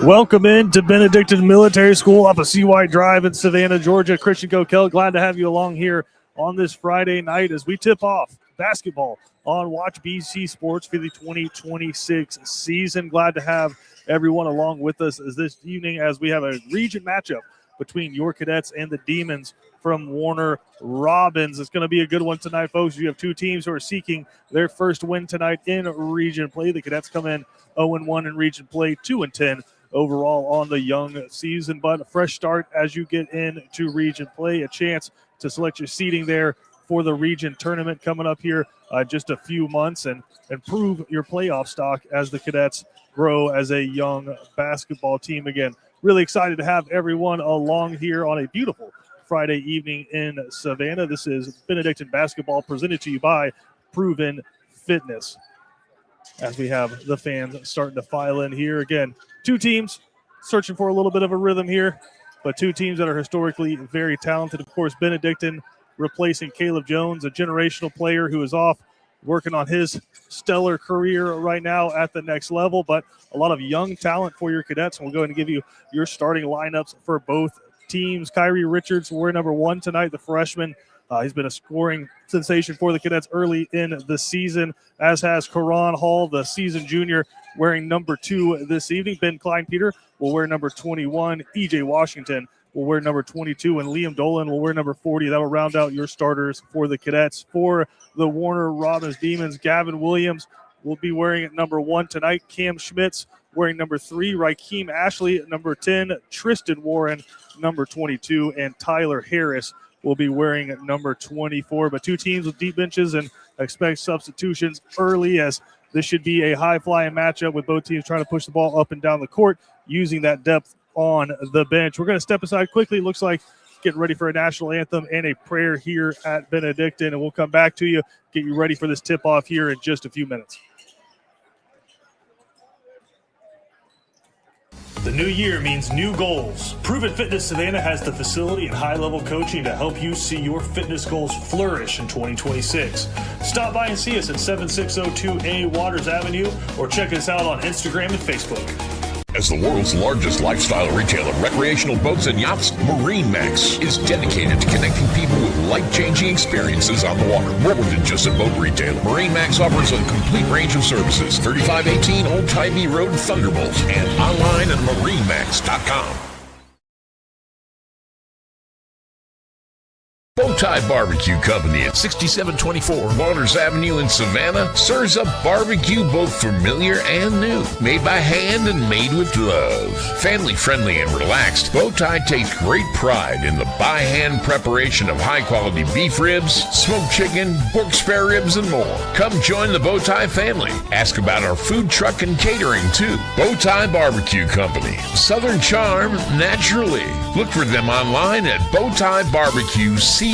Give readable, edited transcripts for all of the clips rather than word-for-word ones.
Welcome in to Benedictine Military School off of CY Drive in Savannah, Georgia. Christian Coquel, glad to have you along here on this Friday night as we tip off basketball on Watch BC Sports for the 2026 season. Glad to have everyone along with us as this evening as we have a region matchup between your Cadets and the Demons from Warner Robins. It's going to be a good one tonight, folks. You have two teams who are seeking their first win tonight in region play. The Cadets come in 0-1 in region play, 2-10 overall on the young season, but a fresh start as you get into region play, a chance to select your seeding there for the region tournament coming up here just a few months and improve your playoff stock as the Cadets grow as a young basketball team. Again, really excited to have everyone along here on a beautiful Friday evening in Savannah. This is Benedictine basketball presented to you by Proven Fitness. As we have the fans starting to file in here. Again, two teams searching for a little bit of a rhythm here, but two teams that are historically very talented. Of course, Benedictine replacing Caleb Jones, a generational player who is off working on his stellar career right now at the next level, but a lot of young talent for your Cadets. And we'll go ahead and give you your starting lineups for both teams. Kyrie Richards will wear number 1 tonight, the freshman. He's been a scoring sensation for the Cadets early in the season, as has Karan Hall, the seasoned junior, wearing number 2 this evening. Ben Klein-Peter will wear number 21. E.J. Washington will wear number 22, and Liam Dolan will wear number 40. That will round out your starters for the Cadets. For the Warner Robins Demons, Gavin Williams will be wearing at number 1 tonight. Cam Schmitz wearing number 3. Raheem Ashley at number 10. Tristan Warren, number 22. And Tyler Harris will be wearing number 24. But two teams with deep benches, and expect substitutions early, as this should be a high-flying matchup with both teams trying to push the ball up and down the court using that depth on the bench. We're going to step aside quickly. Looks like getting ready for a national anthem and a prayer here at Benedictine, and we'll come back to you, get you ready for this tip-off here in just a few minutes. The new year means new goals. Proven Fitness Savannah has the facility and high-level coaching to help you see your fitness goals flourish in 2026. Stop by and see us at 7602A Waters Avenue or check us out on Instagram and Facebook. As the world's largest lifestyle retailer of recreational boats and yachts, MarineMax is dedicated to connecting people with life-changing experiences on the water. More than just a boat retailer, MarineMax offers a complete range of services. 3518 Old Tybee Road, Thunderbolt, and online at marinemax.com. Bowtie Barbecue Company at 6724 Waters Avenue in Savannah serves up barbecue both familiar and new, made by hand and made with love. Family friendly and relaxed, Bowtie takes great pride in the by hand preparation of high quality beef ribs, smoked chicken, pork spare ribs, and more. Come join the Bowtie family. Ask about our food truck and catering too. Bowtie Barbecue Company, Southern charm naturally. Look for them online at Bowtie Barbecue CO.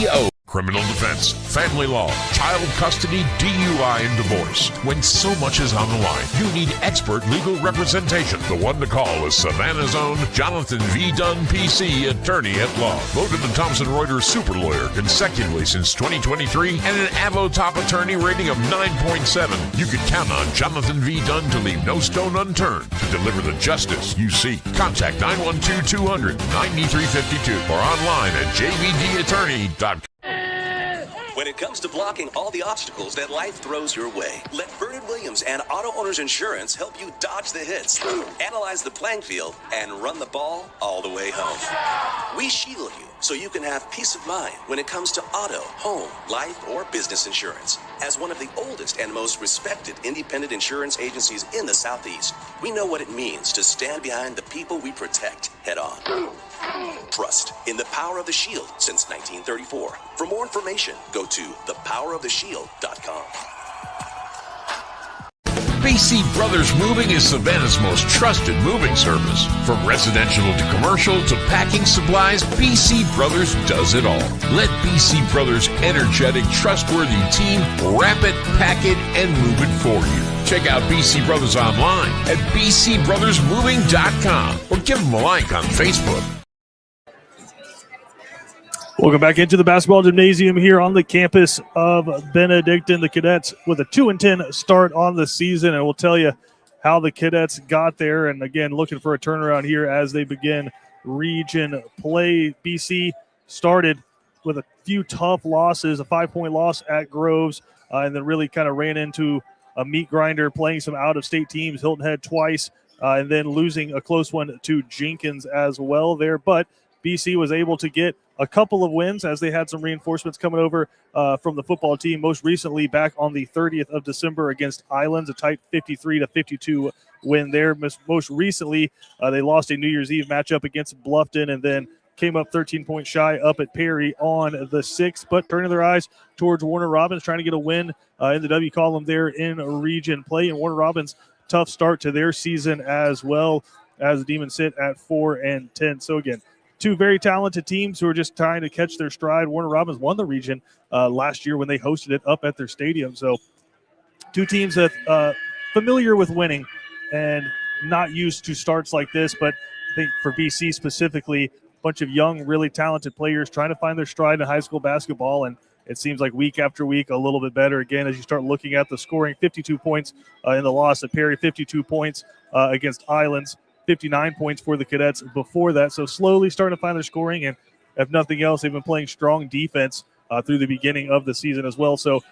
Criminal defense, family law, child custody, DUI, and divorce. When so much is on the line, you need expert legal representation. The one to call is Savannah's own Jonathan V. Dunn, PC, attorney at law. Voted the Thomson Reuters super lawyer consecutively since 2023 and an Avo top attorney rating of 9.7. You can count on Jonathan V. Dunn to leave no stone unturned to deliver the justice you seek. Contact 912-200-9352 or online at jvdattorney.com. When it comes to blocking all the obstacles that life throws your way, let Vernon Williams and Auto Owners Insurance help you dodge the hits, analyze the playing field, and run the ball all the way home. We shield you so you can have peace of mind when it comes to auto, home, life, or business insurance. As one of the oldest and most respected independent insurance agencies in the Southeast, we know what it means to stand behind the people we protect head on. Trust in the power of the Shield since 1934. For more information, go to thepoweroftheshield.com. BC Brothers Moving is Savannah's most trusted moving service. From residential to commercial to packing supplies, BC Brothers does it all. Let BC Brothers' energetic, trustworthy team wrap it, pack it, and move it for you. Check out BC Brothers online at bcbrothersmoving.com or give them a like on Facebook. Welcome back into the basketball gymnasium here on the campus of Benedictine. The Cadets with a 2-10 start on the season, and we'll tell you how the Cadets got there. And again, looking for a turnaround here as they begin region play. BC started with a few tough losses, a 5-point loss at Groves, and then really kind of ran into a meat grinder playing some out-of-state teams, Hilton Head twice, and then losing a close one to Jenkins as well there. But BC was able to get a couple of wins as they had some reinforcements coming over from the football team, most recently back on the 30th of December against Islands, a tight 53-52 win there. Most recently, they lost a New Year's Eve matchup against Bluffton and then came up 13 points shy up at Perry on the 6th, but turning their eyes towards Warner Robins, trying to get a win in the W column there in region play. And Warner Robins, tough start to their season as well, as the Demons sit at 4-10. So again, two very talented teams who are just trying to catch their stride. Warner Robins won the region last year when they hosted it up at their stadium. So two teams that familiar with winning and not used to starts like this, but I think for BC specifically, bunch of young, really talented players trying to find their stride in high school basketball, and it seems like week after week a little bit better. Again, as you start looking at the scoring, 52 points in the loss at Perry, 52 points against Islands, 59 points for the Cadets before that. So slowly starting to find their scoring, and if nothing else, they've been playing strong defense through the beginning of the season as well. So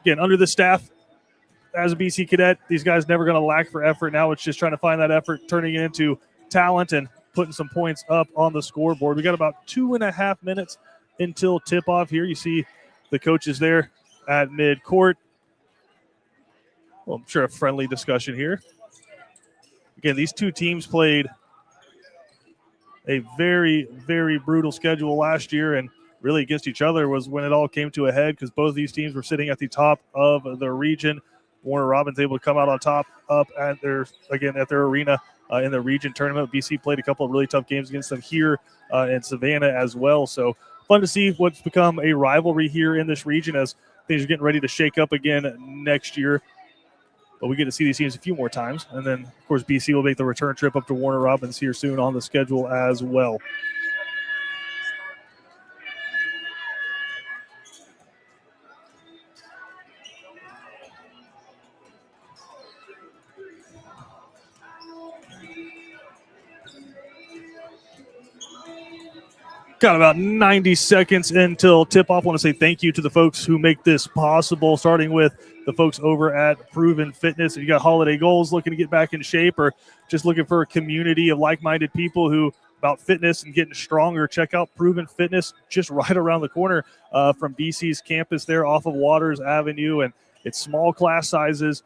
again, under the staff, as a BC Cadet, these guys never going to lack for effort. Now it's just trying to find that effort, turning it into talent and putting some points up on the scoreboard. We got about 2.5 minutes until tip-off here. You see the coaches there at mid-court. Well, I'm sure a friendly discussion here. Again, these two teams played a very, very brutal schedule last year, and really against each other was when it all came to a head because both of these teams were sitting at the top of the region. Warner Robins able to come out on top up at their arena in the region tournament. BC played a couple of really tough games against them here in Savannah as well. So fun to see what's become a rivalry here in this region as things are getting ready to shake up again next year. But we get to see these teams a few more times. And then, of course, BC will make the return trip up to Warner Robins here soon on the schedule as well. Got about 90 seconds until tip-off. I want to say thank you to the folks who make this possible, starting with the folks over at Proven Fitness. If you got holiday goals, looking to get back in shape, or just looking for a community of like-minded people who about fitness and getting stronger, check out Proven Fitness just right around the corner from BC's campus there off of Waters Avenue. And it's small class sizes,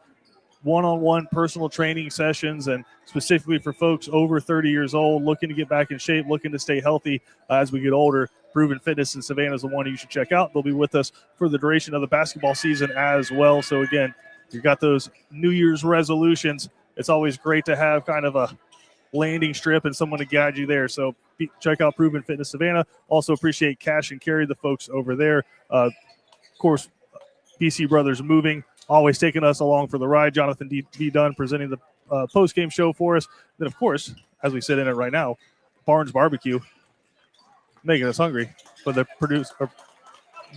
one-on-one personal training sessions, and specifically for folks over 30 years old looking to get back in shape, looking to stay healthy as we get older. Proven Fitness in Savannah is the one you should check out. They'll be with us for the duration of the basketball season as well. So again, you've got those New Year's resolutions. It's always great to have kind of a landing strip and someone to guide you there. So check out Proven Fitness Savannah. Also appreciate Cash and Carry, the folks over there. Of course, BC Brothers Moving, always taking us along for the ride. Jonathan D. Dunn presenting the post-game show for us. Then, of course, as we sit in it right now, Barnes Barbecue, making us hungry. But they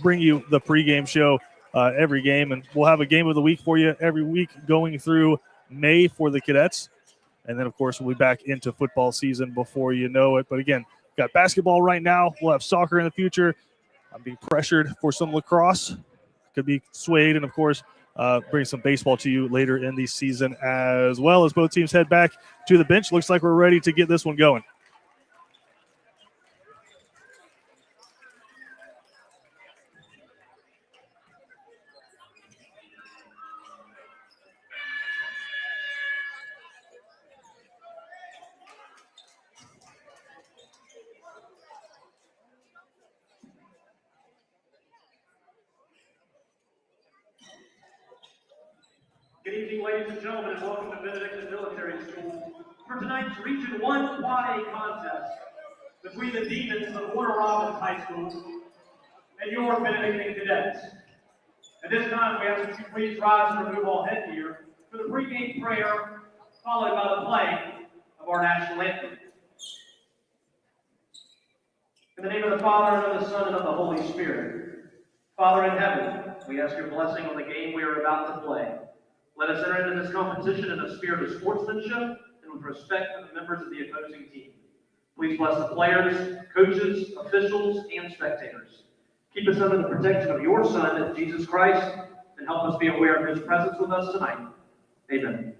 bring you the pregame show every game. And we'll have a game of the week for you every week going through May for the Cadets. And then, of course, we'll be back into football season before you know it. But, again, got basketball right now. We'll have soccer in the future. I'm being pressured for some lacrosse. Could be swayed. And, of course, bring some baseball to you later in the season as well as both teams head back to the bench. Looks like we're ready to get this one going. Good evening, ladies and gentlemen, and welcome to Benedictine Military School for tonight's Region 1 Quad A contest between the Demons of Warner Robins High School and your Benedictine Cadets. At this time, we ask that you please rise and remove all headgear for the pregame prayer, followed by the playing of our national anthem. In the name of the Father, and of the Son, and of the Holy Spirit. Father in heaven, we ask your blessing on the game we are about to play. Let us enter into this competition in a spirit of sportsmanship and with respect for the members of the opposing team. Please bless the players, coaches, officials, and spectators. Keep us under the protection of your Son, Jesus Christ, and help us be aware of his presence with us tonight. Amen.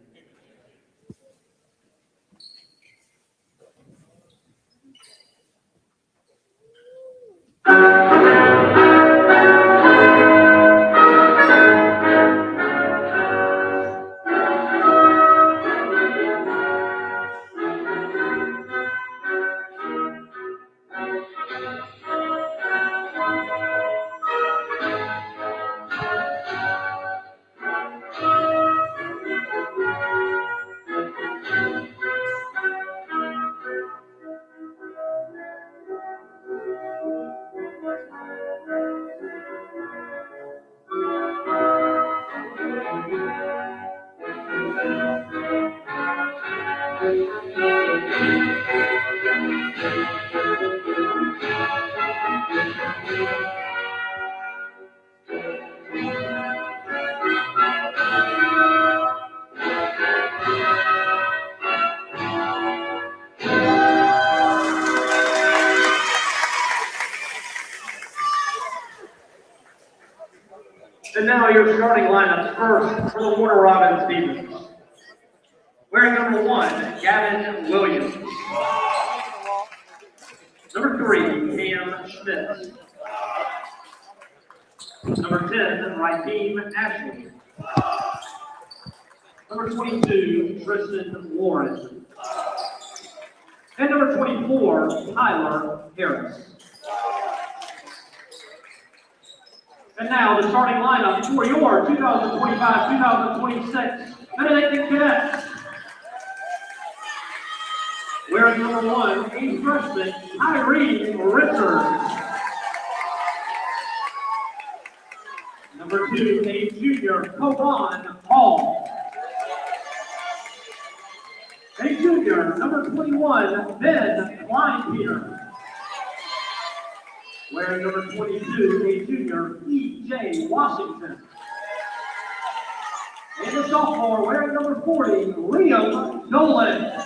And now your starting lineup first for the Warner Robins Demons. Wearing number 1, Gavin Williams. Number 3, Cam Schmidt. Number 10, Raheem Ashley. Number 22, Tristan Warren. And number 24, Tyler Harris. And now the starting lineup for your 2025-2026 Benedictine Cadets. Wearing number 1, a freshman, Tyree Richards. Number 2, a junior, Karan Hall. A junior, number 21, Ben Kleinpeter. Wearing number 22, a junior, E.J. Washington. And a sophomore, wearing number 40, Liam Dolan.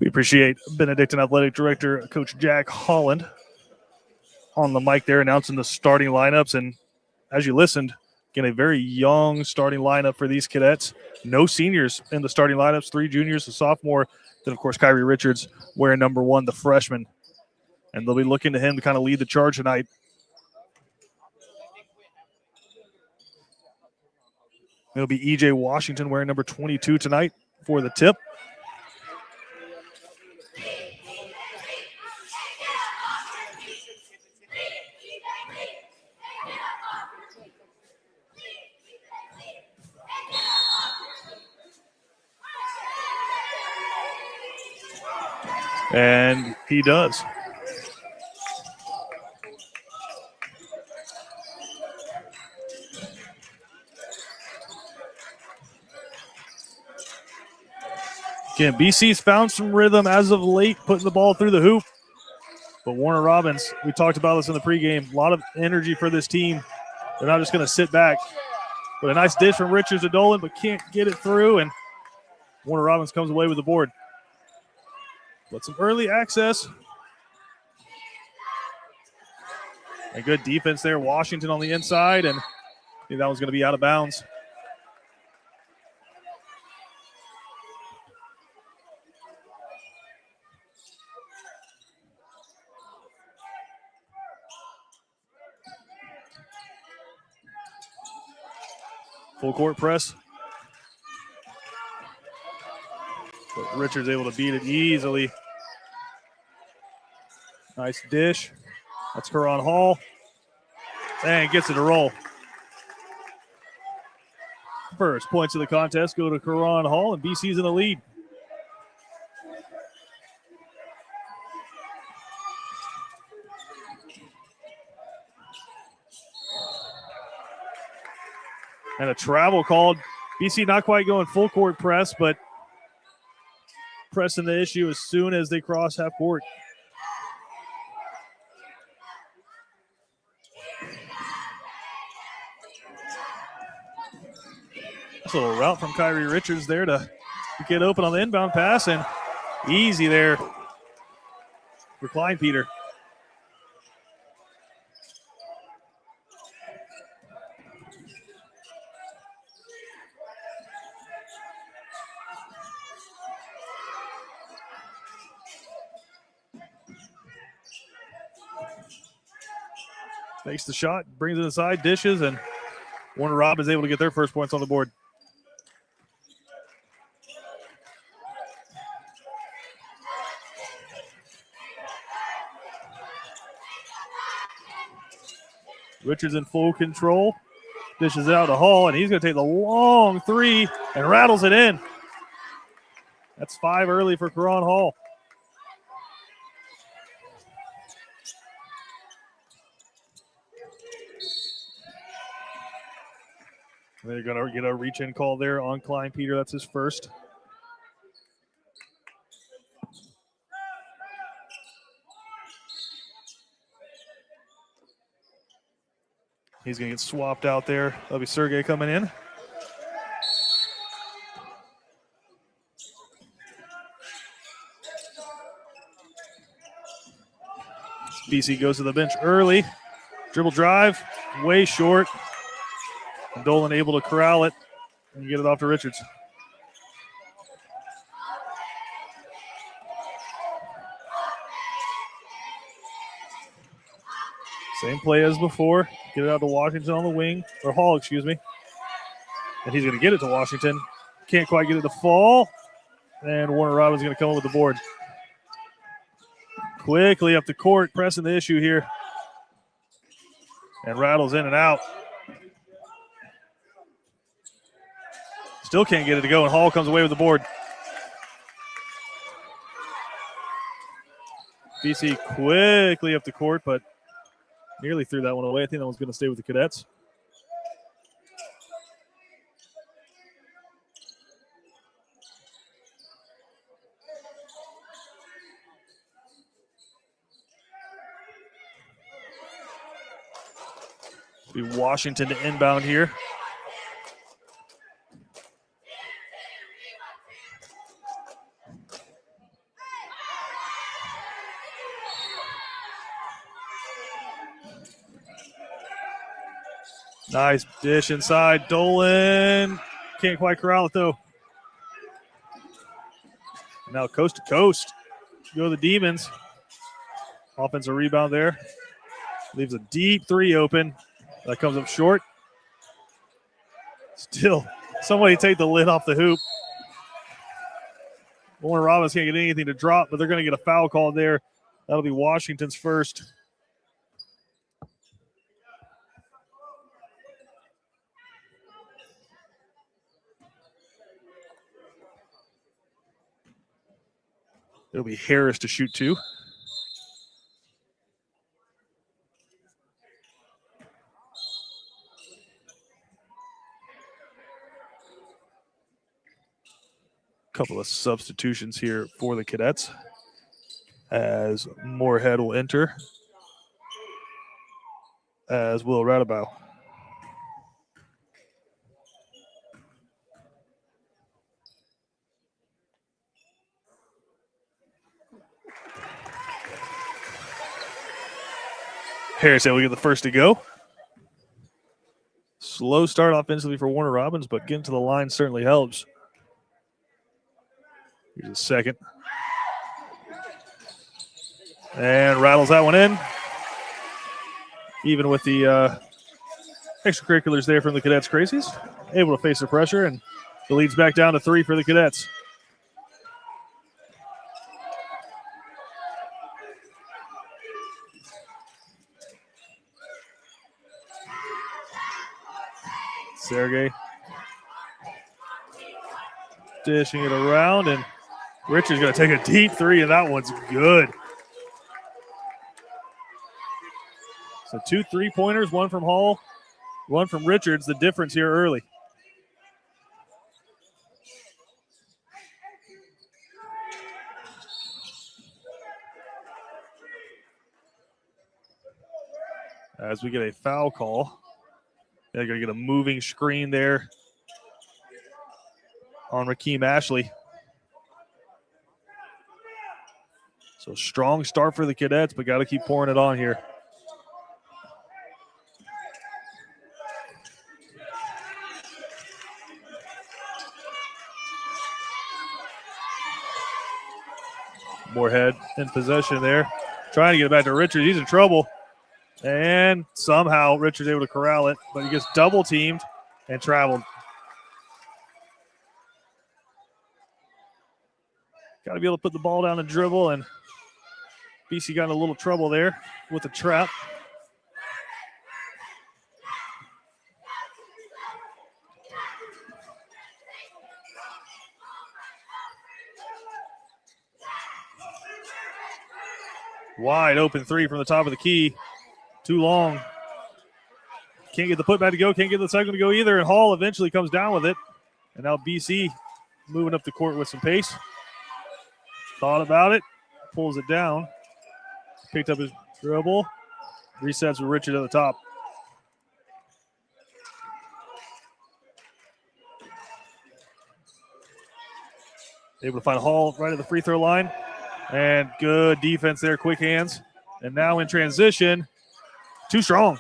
We appreciate Benedictine Athletic Director Coach Jack Holland on the mic there announcing the starting lineups. And as you listened, again, a very young starting lineup for these cadets. No seniors in the starting lineups, 3 juniors, a sophomore. Then, of course, Kyrie Richards wearing number 1, the freshman. And they'll be looking to him to kind of lead the charge tonight. It'll be E.J. Washington wearing number 22 tonight for the tip. And he does. Again, BC's found some rhythm as of late, putting the ball through the hoop. But Warner Robins, we talked about this in the pregame, a lot of energy for this team. They're not just going to sit back. But a nice dish from Richards to Dolan, but can't get it through. And Warner Robins comes away with the board. But some early access. A good defense there. Washington on the inside, and I think that was going to be out of bounds. Full court press. But Richards able to beat it easily. Nice dish. That's Karan Hall. And gets it to roll. First points of the contest go to Karan Hall, and BC's in the lead. And a travel called. BC not quite going full court press, but pressing the issue as soon as they cross half court. Nice little route from Kyrie Richards there to get open on the inbound pass, and easy there for Klein Peter. Takes the shot, brings it inside, dishes, and Warner Robb is able to get their first points on the board. Richards in full control. Dishes it out to Hall, and he's going to take the long three and rattles it in. That's 5 early for Karan Hall. They're going to get a reach-in call there on Klein Peter. That's his first. He's going to get swapped out there. That'll be Sergey coming in. BC goes to the bench early. Dribble drive, way short. And Dolan able to corral it and get it off to Richards. Same play as before. Get it out to Washington on the wing, or Hall, excuse me. And he's going to get it to Washington. Can't quite get it to fall. And Warner Robbins going to come up with the board. Quickly up the court, pressing the issue here. And rattles in and out. Still can't get it to go, and Hall comes away with the board. BC quickly up the court, but nearly threw that one away. I think that one's going to stay with the Cadets. Be Washington to inbound here. Nice dish inside. Dolan can't quite corral it, though. Now coast to coast. Go the Demons. Offensive rebound there. Leaves a deep three open. That comes up short. Still, somebody take the lid off the hoop. Warner Robbins can't get anything to drop, but they're going to get a foul call there. That'll be Washington's first. It'll be Harris to shoot two. Couple of substitutions here for the Cadets as Moorhead will enter, as will Radabow. Harris will get the first to go. Slow start offensively for Warner Robbins, but getting to the line certainly helps. Here's a second. And rattles that one in. Even with the extracurriculars there from the Cadets Crazies. Able to face the pressure, and the lead's back down to 3 for the Cadets. Sergey dishing it around, and Richards going to take a deep three, and that one's good. So 2 3-pointers, one from Hall, one from Richards. The difference here early. As we get a foul call. They're going to get a moving screen there on Rakeem Ashley. So strong start for the Cadets, but got to keep pouring it on here. Moorhead in possession there. Trying to get it back to Richards. He's in trouble. And somehow Richards able to corral it, but he gets double teamed and traveled. Got to be able to put the ball down and dribble, and BC got in a little trouble there with the trap. Wide open three from the top of the key. Too long. Can't get the putback to go. Can't get the second to go either. And Hall eventually comes down with it. And now BC moving up the court with some pace. Thought about it. Pulls it down. Picked up his dribble. Resets with Richard at the top. Able to find Hall right at the free throw line. And good defense there, quick hands. And now in transition, too strong.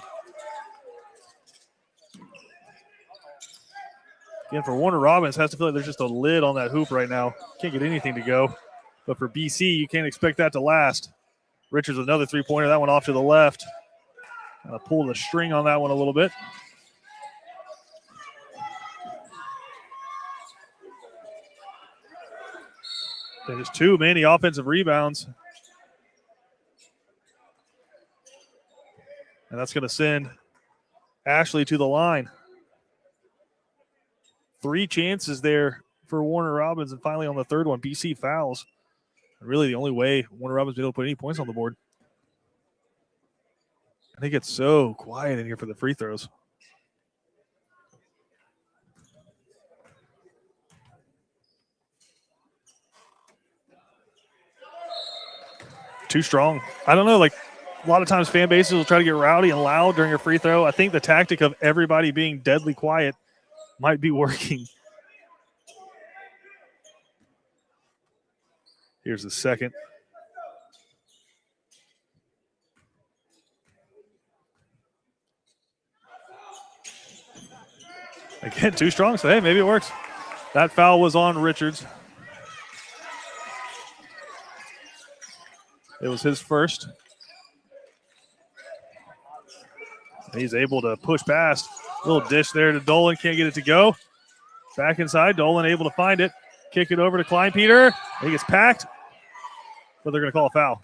Again, for Warner Robins, has to feel like there's just a lid on that hoop right now. Can't get anything to go. But for BC, you can't expect that to last. Richards with another three-pointer. That one off to the left. Pull the string on that one a little bit. There's too many offensive rebounds. And that's going to send Ashley to the line. 3 chances there for Warner Robins, and finally on the third one, BC fouls. And really the only way Warner Robins will be able to put any points on the board. I think it's so quiet in here for the free throws. Too strong. I don't know, like a lot of times fan bases will try to get rowdy and loud during a free throw. I think the tactic of everybody being deadly quiet might be working. Here's the second. Again, too strong, so hey, maybe it works. That foul was on Richards. It was his first. He's able to push past. Little dish there to Dolan. Can't get it to go. Back inside. Dolan able to find it. Kick it over to Kleinpeter. He gets packed, but they're going to call a foul.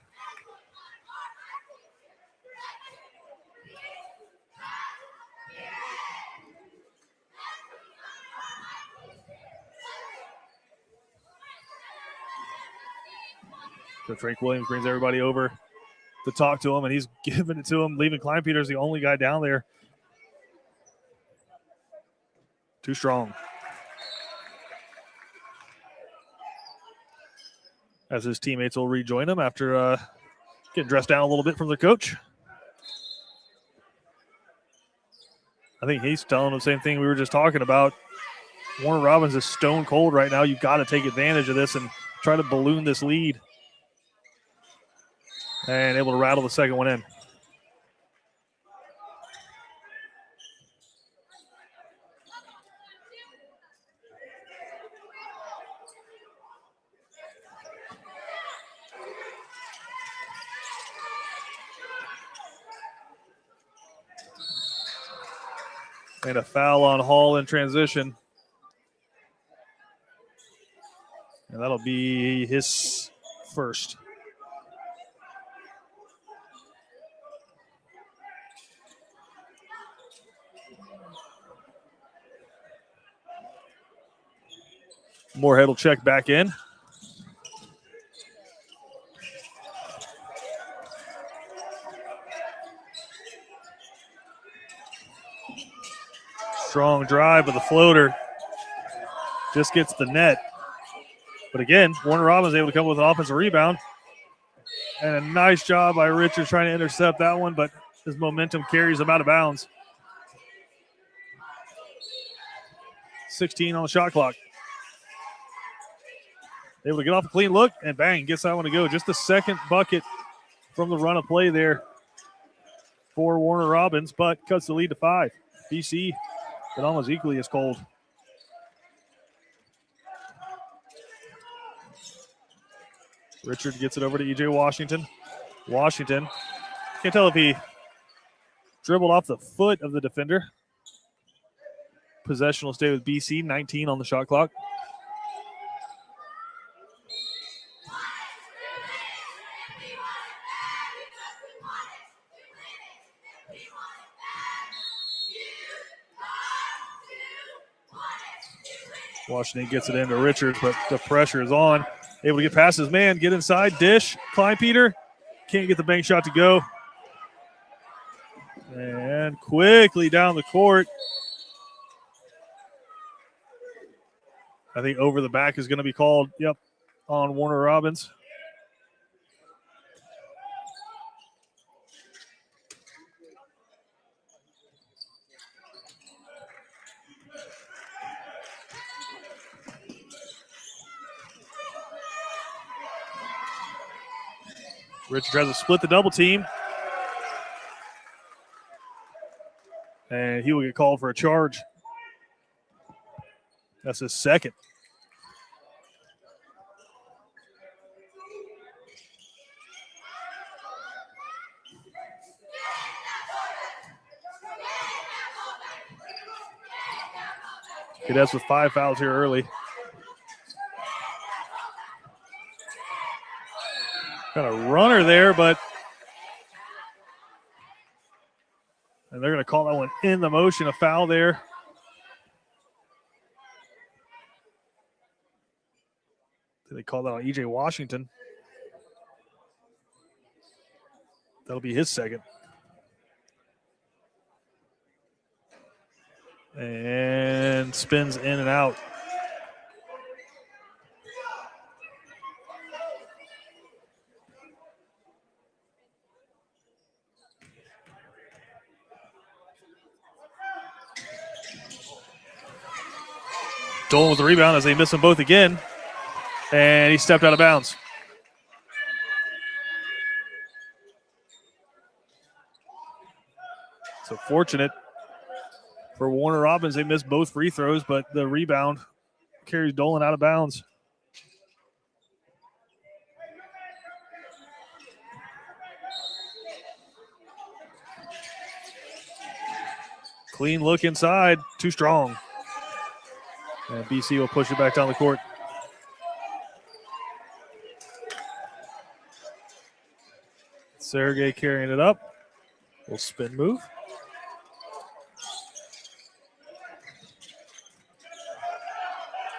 So Frank Williams brings everybody over to talk to him, and he's giving it to him, leaving Kleinpeter's the only guy down there. Too strong. As his teammates will rejoin him after getting dressed down a little bit from their coach. I think he's telling them the same thing we were just talking about. Warner Robins is stone cold right now. You've got to take advantage of this and try to balloon this lead. And able to rattle the second one in. And a foul on Hall in transition. And that'll be his first. Moorhead will check back in. Strong drive with the floater. Just gets the net. But again, Warner Robins able to come with an offensive rebound. And a nice job by Richard trying to intercept that one, but his momentum carries him out of bounds. 16 on the shot clock. Able to get off a clean look, and bang, gets that one to go. Just the second bucket from the run of play there for Warner Robins, but cuts the lead to 5. BC, but almost equally as cold. Richard gets it over to E.J. Washington. Washington, can't tell if he dribbled off the foot of the defender. Possession will stay with BC, 19 on the shot clock. Washington gets it into Richards, but the pressure is on. Able to get past his man, get inside, dish, Kleinpeter. Can't get the bank shot to go. And quickly down the court. I think over the back is going to be called, on Warner Robins. Richard tries to split the double team. And he will get called for a charge. That's his second. Cadets with 5 fouls here early. Got a runner there, but and they're going to call that one in the motion, a foul there. Did they call that on E.J. Washington? That'll be his second. And spins in and out. Dolan with the rebound as they miss them both again. And he stepped out of bounds. So fortunate for Warner Robins. They missed both free throws, but the rebound carries Dolan out of bounds. Clean look inside. Too strong. And BC will push it back down the court. Sergey carrying it up. Little spin move.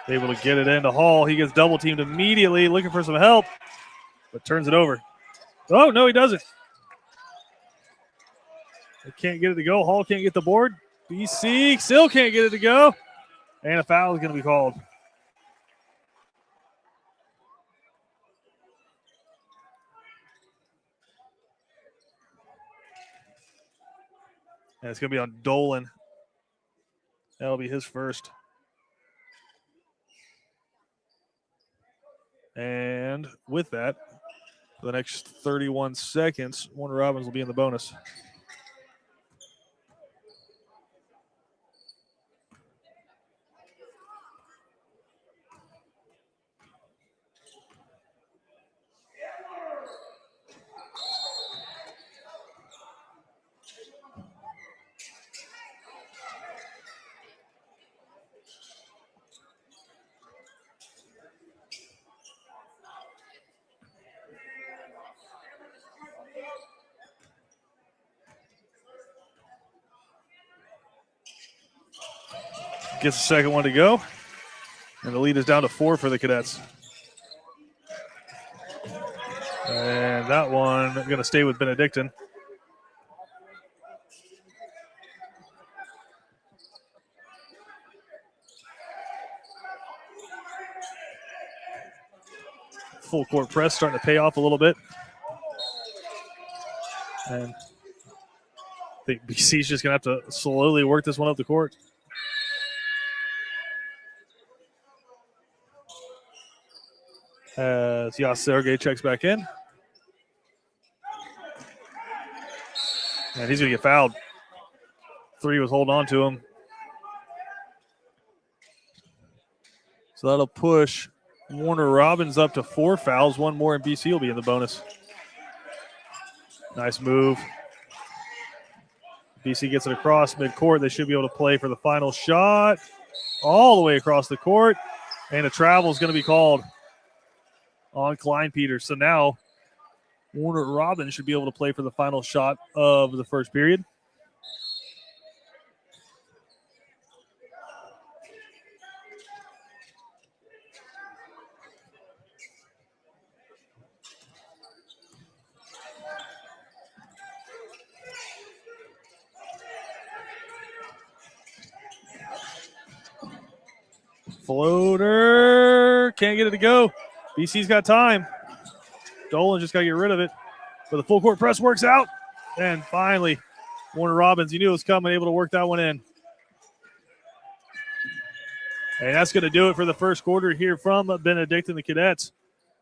Able to get it into Hall. He gets double teamed immediately, looking for some help, but turns it over. Oh, no, he doesn't. They can't get it to go. Hall can't get the board. BC still can't get it to go. And a foul is going to be called. And it's going to be on Dolan. That'll be his first. And with that, for the next 31 seconds, Warner Robins will be in the bonus. Gets the second one to go. And the lead is down to 4 for the Cadets. And that one going to stay with Benedictine. Full court press starting to pay off a little bit. And I think BC's just going to have to slowly work this one up the court. As Sergey checks back in. And he's going to get fouled. 3 was holding on to him. So that'll push Warner Robbins up to 4 fouls. 1 more and BC will be in the bonus. Nice move. BC gets it across midcourt. They should be able to play for the final shot. All the way across the court. And a travel is going to be called on Klein Peters. So now Warner Robbins should be able to play for the final shot of the first period. Floater. Can't get it to go. BC's got time. Dolan just got to get rid of it. But the full court press works out. And finally, Warner Robbins, you knew it was coming, able to work that one in. And that's going to do it for the first quarter here from Benedictine. The Cadets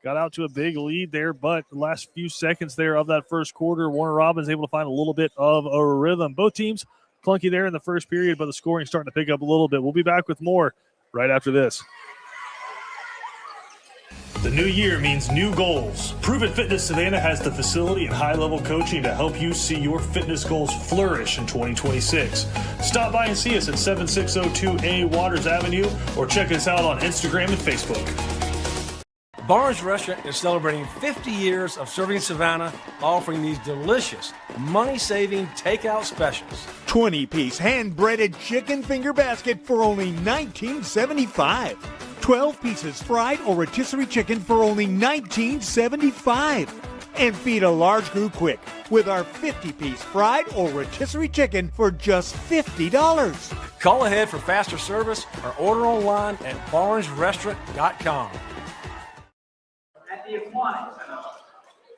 got out to a big lead there, but the last few seconds there of that first quarter, Warner Robbins able to find a little bit of a rhythm. Both teams clunky there in the first period, but the scoring starting to pick up a little bit. We'll be back with more right after this. The new year means new goals. Proven Fitness Savannah has the facility and high-level coaching to help you see your fitness goals flourish in 2026. Stop by and see us at 7602A Waters Avenue or check us out on Instagram and Facebook. Barnes Restaurant is celebrating 50 years of serving Savannah, offering these delicious, money-saving takeout specials. 20-piece hand-breaded chicken finger basket for only $19.75. 12 pieces fried or rotisserie chicken for only $19.75. And feed a large group quick with our 50-piece fried or rotisserie chicken for just $50. Call ahead for faster service or order online at barnesrestaurant.com. At the Aquatic Center,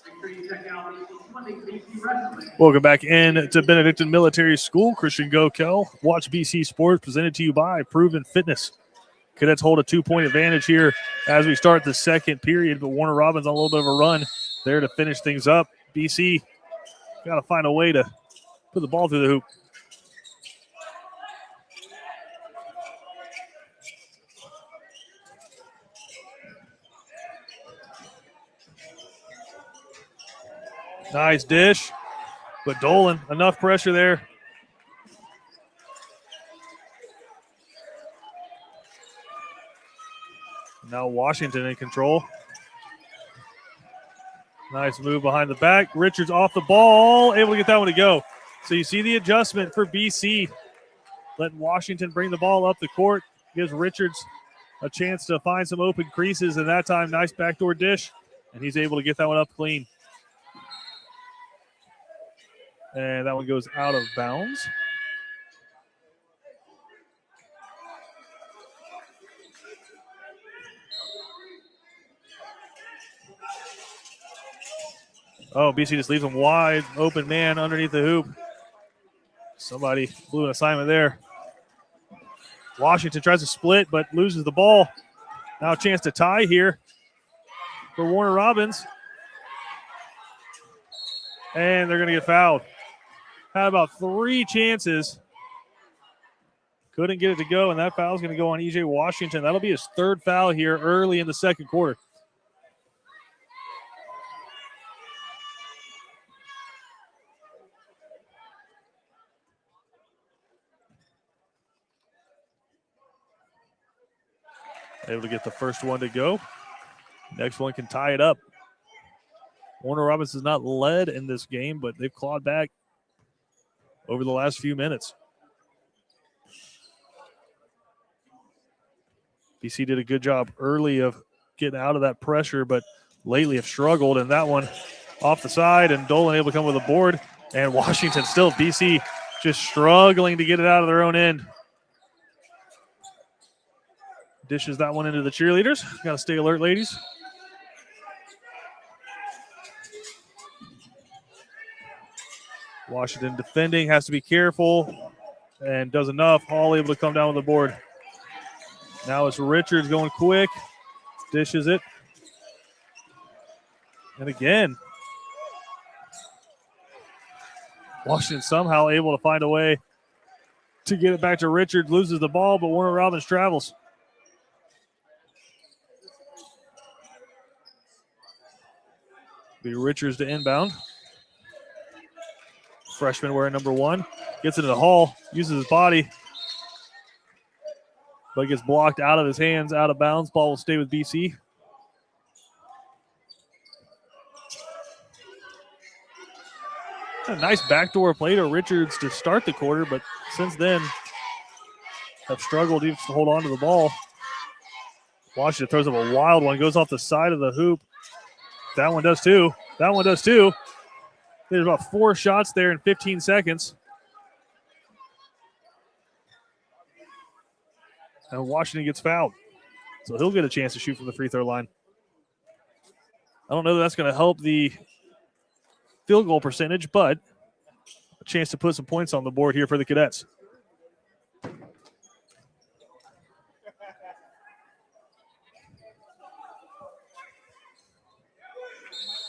make sure you check out the swimming BC Wrestling. Welcome back in to Benedictine Military School. Christian Gokel, Watch BC Sports, presented to you by Proven Fitness. Cadets hold a 2-point advantage here as we start the second period, but Warner Robbins on a little bit of a run there to finish things up. BC got to find a way to put the ball through the hoop. Nice dish, but Dolan, enough pressure there. Now Washington in control. Nice move behind the back. Richards off the ball, able to get that one to go. So you see the adjustment for BC. Letting Washington bring the ball up the court. Gives Richards a chance to find some open creases, and that time, nice backdoor dish. And he's able to get that one up clean. And that one goes out of bounds. Oh, BC just leaves him wide open man underneath the hoop. Somebody blew an assignment there. Washington tries to split, but loses the ball. Now a chance to tie here for Warner Robbins. And they're going to get fouled. Had about 3 chances. Couldn't get it to go, and that foul is going to go on E.J. Washington. That'll be his 3rd foul here early in the second quarter. Able to get the first one to go. Next one can tie it up. Warner Robbins has not led in this game, but they've clawed back over the last few minutes. BC did a good job early of getting out of that pressure, but lately have struggled. And that one off the side, and Dolan able to come with a board. And Washington still, BC just struggling to get it out of their own end. Dishes that one into the cheerleaders. Got to stay alert, ladies. Washington defending, has to be careful, and does enough. Hall able to come down with the board. Now it's Richards going quick. Dishes it. And again, Washington somehow able to find a way to get it back to Richards. Loses the ball, but Warner Robins travels. Be Richards to inbound. Freshman wearing number 1. Gets into the Hall, uses his body, but gets blocked out of his hands, out of bounds. Ball will stay with BC. A nice backdoor play to Richards to start the quarter, but since then have struggled even to hold on to the ball. Washington throws up a wild one, goes off the side of the hoop. That one does too. That one does too. There's about 4 shots there in 15 seconds. And Washington gets fouled. So he'll get a chance to shoot from the free throw line. I don't know that that's going to help the field goal percentage, but a chance to put some points on the board here for the Cadets.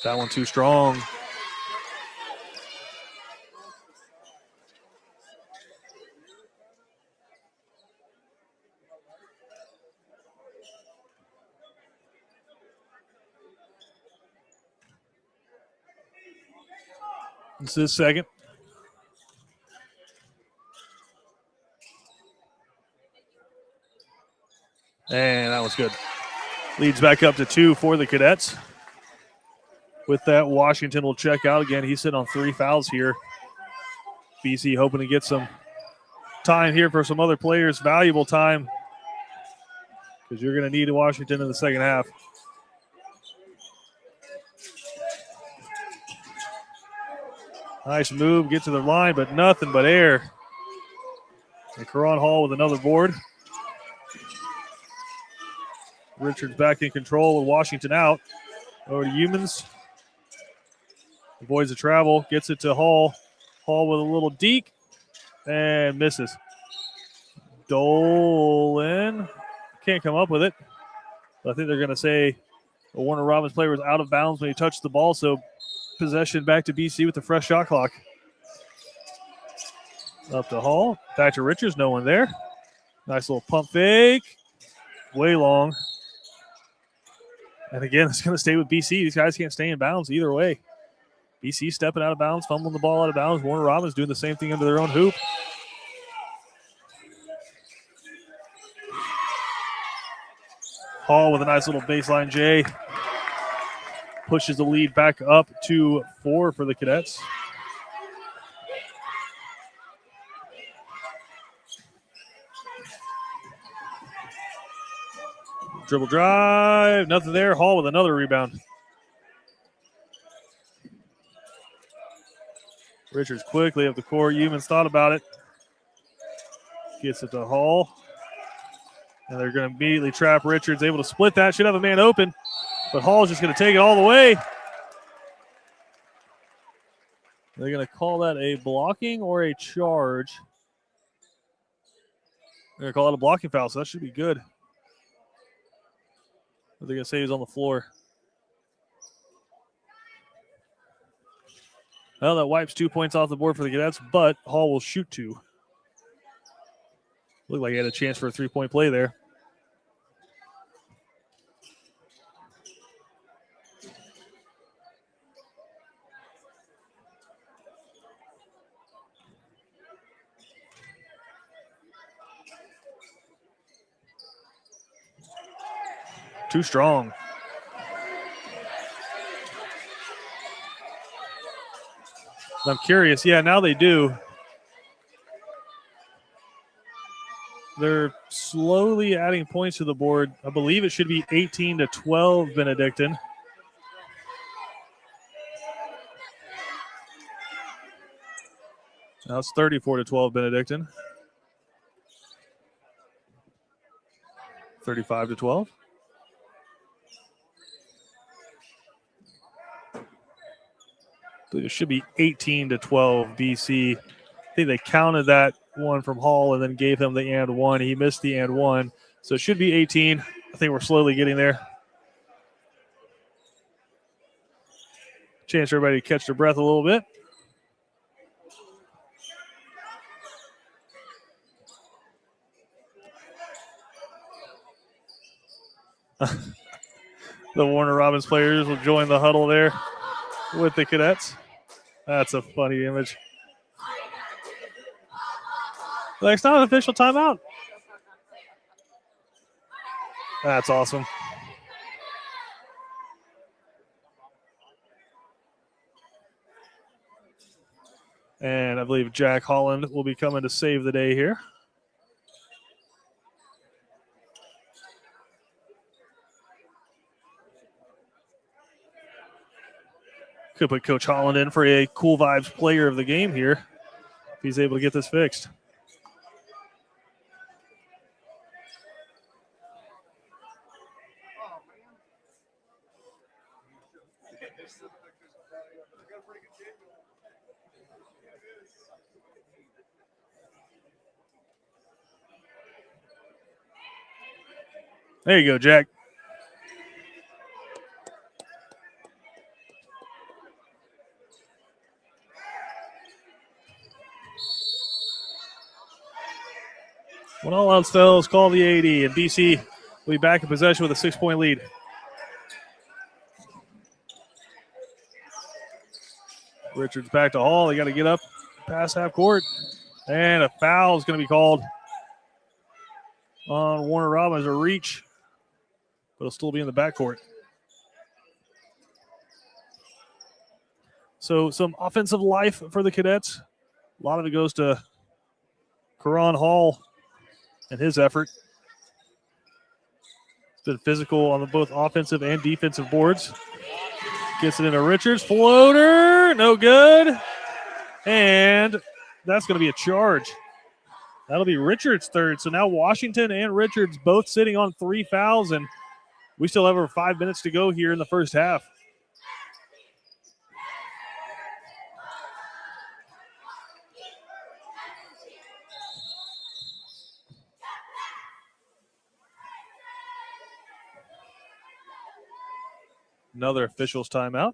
That one too strong. This is second. And that was good. Leads back up to 2 for the Cadets. With that, Washington will check out again. He's sitting on 3 fouls here. BC hoping to get some time here for some other players, valuable time, because you're going to need Washington in the second half. Nice move, get to the line, but nothing but air. And Karan Hall with another board. Richards back in control with Washington out. Over to Humans. Avoids the travel, gets it to Hall. Hall with a little deke and misses. Dolan can't come up with it. I think they're going to say a Warner Robins player was out of bounds when he touched the ball, so possession back to BC with the fresh shot clock. Up to Hall, back to Richards, no one there. Nice little pump fake, way long. And again, it's going to stay with BC. These guys can't stay in bounds either way. BC stepping out of bounds, fumbling the ball out of bounds. Warner Robins doing the same thing under their own hoop. Hall with a nice little baseline J. Pushes the lead back up to 4 for the Cadets. Dribble drive, nothing there. Hall with another rebound. Richards quickly up the court. Humans thought about it. Gets it to Hall. And they're going to immediately trap Richards. Able to split that. Should have a man open. But Hall's just going to take it all the way. They're going to call that a blocking or a charge. They're going to call it a blocking foul, so that should be good. But they're going to say he's on the floor. Well, that wipes 2 points off the board for the Cadets, but Hall will shoot 2. Looked like he had a chance for a 3-point play there. Too strong. I'm curious. Yeah, now they do. They're slowly adding points to the board. I believe it should be 18-12 Benedictine. Now it's 34-12 Benedictine. 35-12. It should be 18-12 BC. I think they counted that one from Hall and then gave him the and one. He missed the and one. So it should be 18. I think we're slowly getting there. Chance for everybody to catch their breath a little bit. The Warner Robins players will join the huddle there with the cadets. That's a funny image. Like, it's not an official timeout. That's awesome. And I believe Jack Holland will be coming to save the day here. Could put Coach Holland in for a Cool Vibes player of the game here if he's able to get this fixed. There you go, Jack. When all else fails, call the 80, and BC will be back in possession with a 6-point lead. Richards back to Hall. They got to get up past half court. And a foul is going to be called on Warner Robins, a reach, but it'll still be in the backcourt. So some offensive life for the Cadets. A lot of it goes to Karan Hall and his effort. It's been physical on both offensive and defensive boards. Gets it into Richards. Floater, no good. And that's going to be a charge. That'll be Richards' third. So now Washington and Richards both sitting on 3 fouls, and we still have over 5 minutes to go here in the first half. Another officials timeout.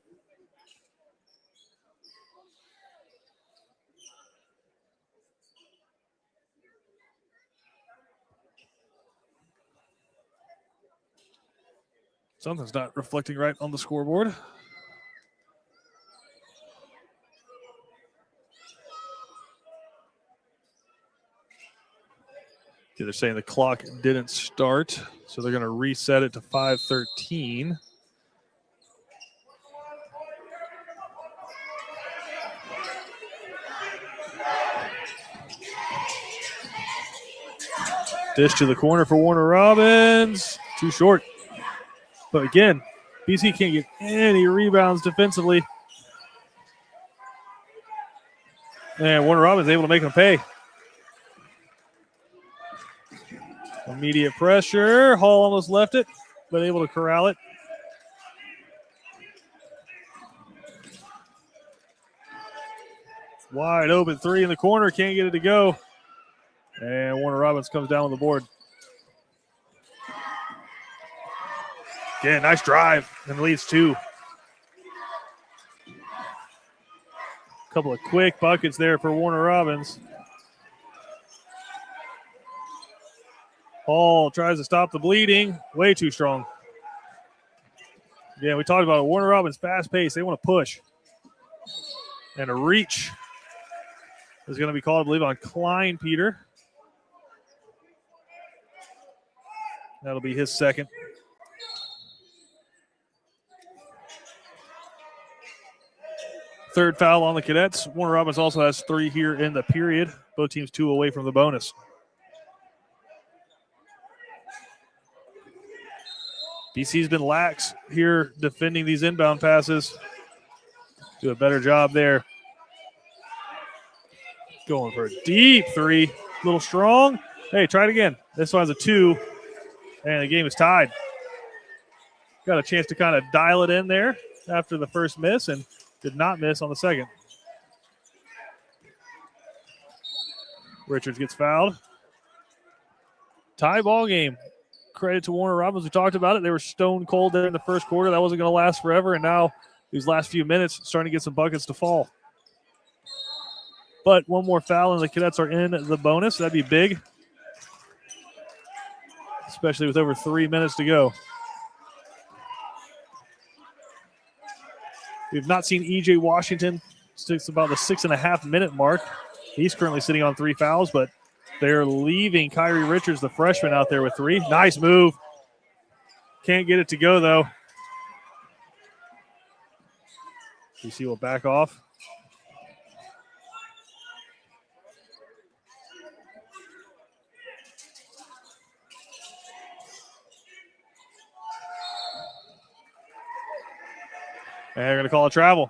Something's not reflecting right on the scoreboard. They're saying the clock didn't start, so they're going to reset it to 5:13. Dish to the corner for Warner Robins. Too short. But again, BC can't get any rebounds defensively. And Warner Robins able to make them pay. Immediate pressure. Hall almost left it, but able to corral it. Wide open three in the corner. Can't get it to go. And Warner Robins comes down with the board. Again, nice drive and leads 2. Couple of quick buckets there for Warner Robins. Hall tries to stop the bleeding. Way too strong. Yeah, we talked about it. Warner Robins fast pace. They want to push. And a reach is going to be called, I believe, on Klein Peter. That'll be his second. Third foul on the Cadets. Warner Robins also has 3 here in the period. Both teams 2 away from the bonus. BC's been lax here defending these inbound passes. Do a better job there. Going for a deep 3. A little strong. Hey, try it again. This one's a 2. And the game is tied. Got a chance to kind of dial it in there after the first miss and did not miss on the second. Richards gets fouled. Tie ball game. Credit to Warner Robins. We talked about it. They were stone cold there in the first quarter. That wasn't going to last forever. And now these last few minutes, starting to get some buckets to fall. But one more foul, and the Cadets are in the bonus. That'd be big, especially with over 3 minutes to go. We've not seen E.J. Washington since about the 6.5-minute mark. He's currently sitting on 3 fouls, but they're leaving Kyrie Richards, the freshman, out there with 3. Nice move. Can't get it to go, though. BC will back off. And they're going to call a travel.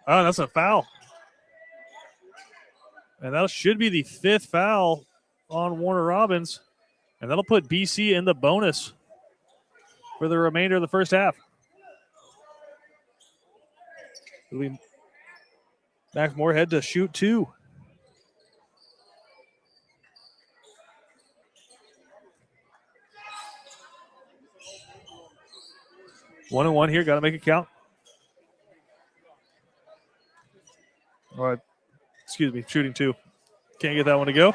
Oh, that's a foul. And that should be the 5th foul on Warner Robins. And that'll put BC in the bonus for the remainder of the first half. It'll be Max Moorhead to shoot 2. One and one here. Got to make it count. All right. Excuse me. Shooting 2. Can't get that one to go.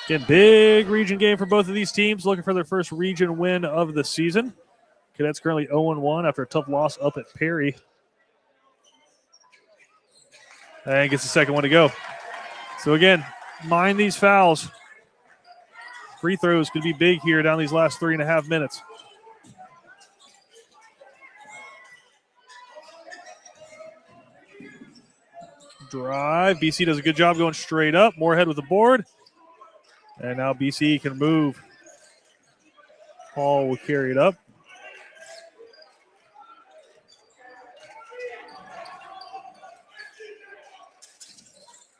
Again, big region game for both of these teams, looking for their first region win of the season. Cadets currently 0-1 after a tough loss up at Perry. And gets the second one to go. So again, mind these fouls. Free throws could be big here down these last 3.5 minutes. Drive. BC does a good job going straight up. Moorhead with the board. And now BC can move. Hall will carry it up.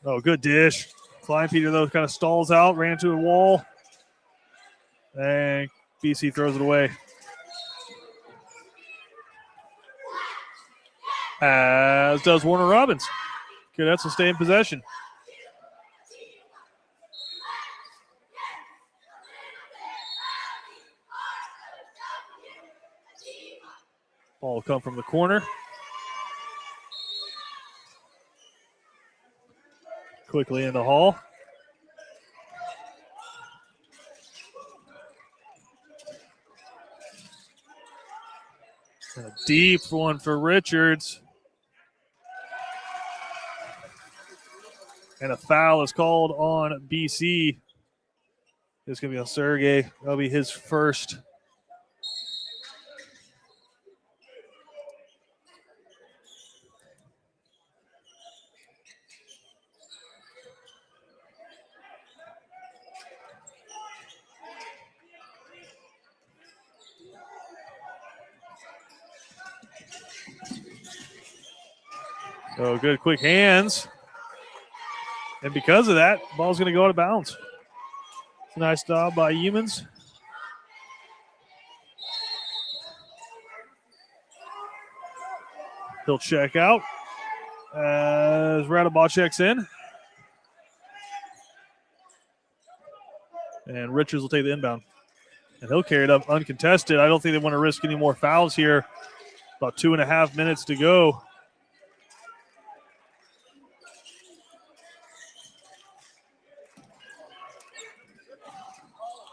Oh, good dish. Klein Peter, though, kind of stalls out, ran to a wall. And BC throws it away. As does Warner Robins. Cadets will stay in possession. Ball will come from the corner. Quickly into Hall. And a deep one for Richards. And a foul is called on BC. It's going to be on Sergey. That'll be his first. Oh, good quick hands. And because of that, ball's going to go out of bounds. It's a nice job by Humans. He'll check out as Radaball checks in. And Richards will take the inbound. And he'll carry it up uncontested. I don't think they want to risk any more fouls here. About 2.5 minutes to go.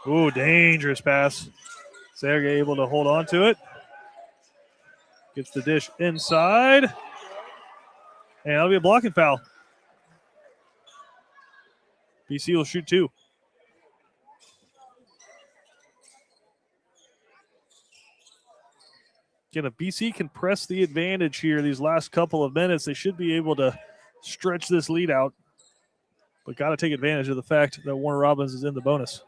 Ooh, dangerous pass. Sergey able to hold on to it. Gets the dish inside. And that'll be a blocking foul. BC will shoot 2. Again, if BC can press the advantage here these last couple of minutes, they should be able to stretch this lead out. But got to take advantage of the fact that Warner Robins is in the bonus.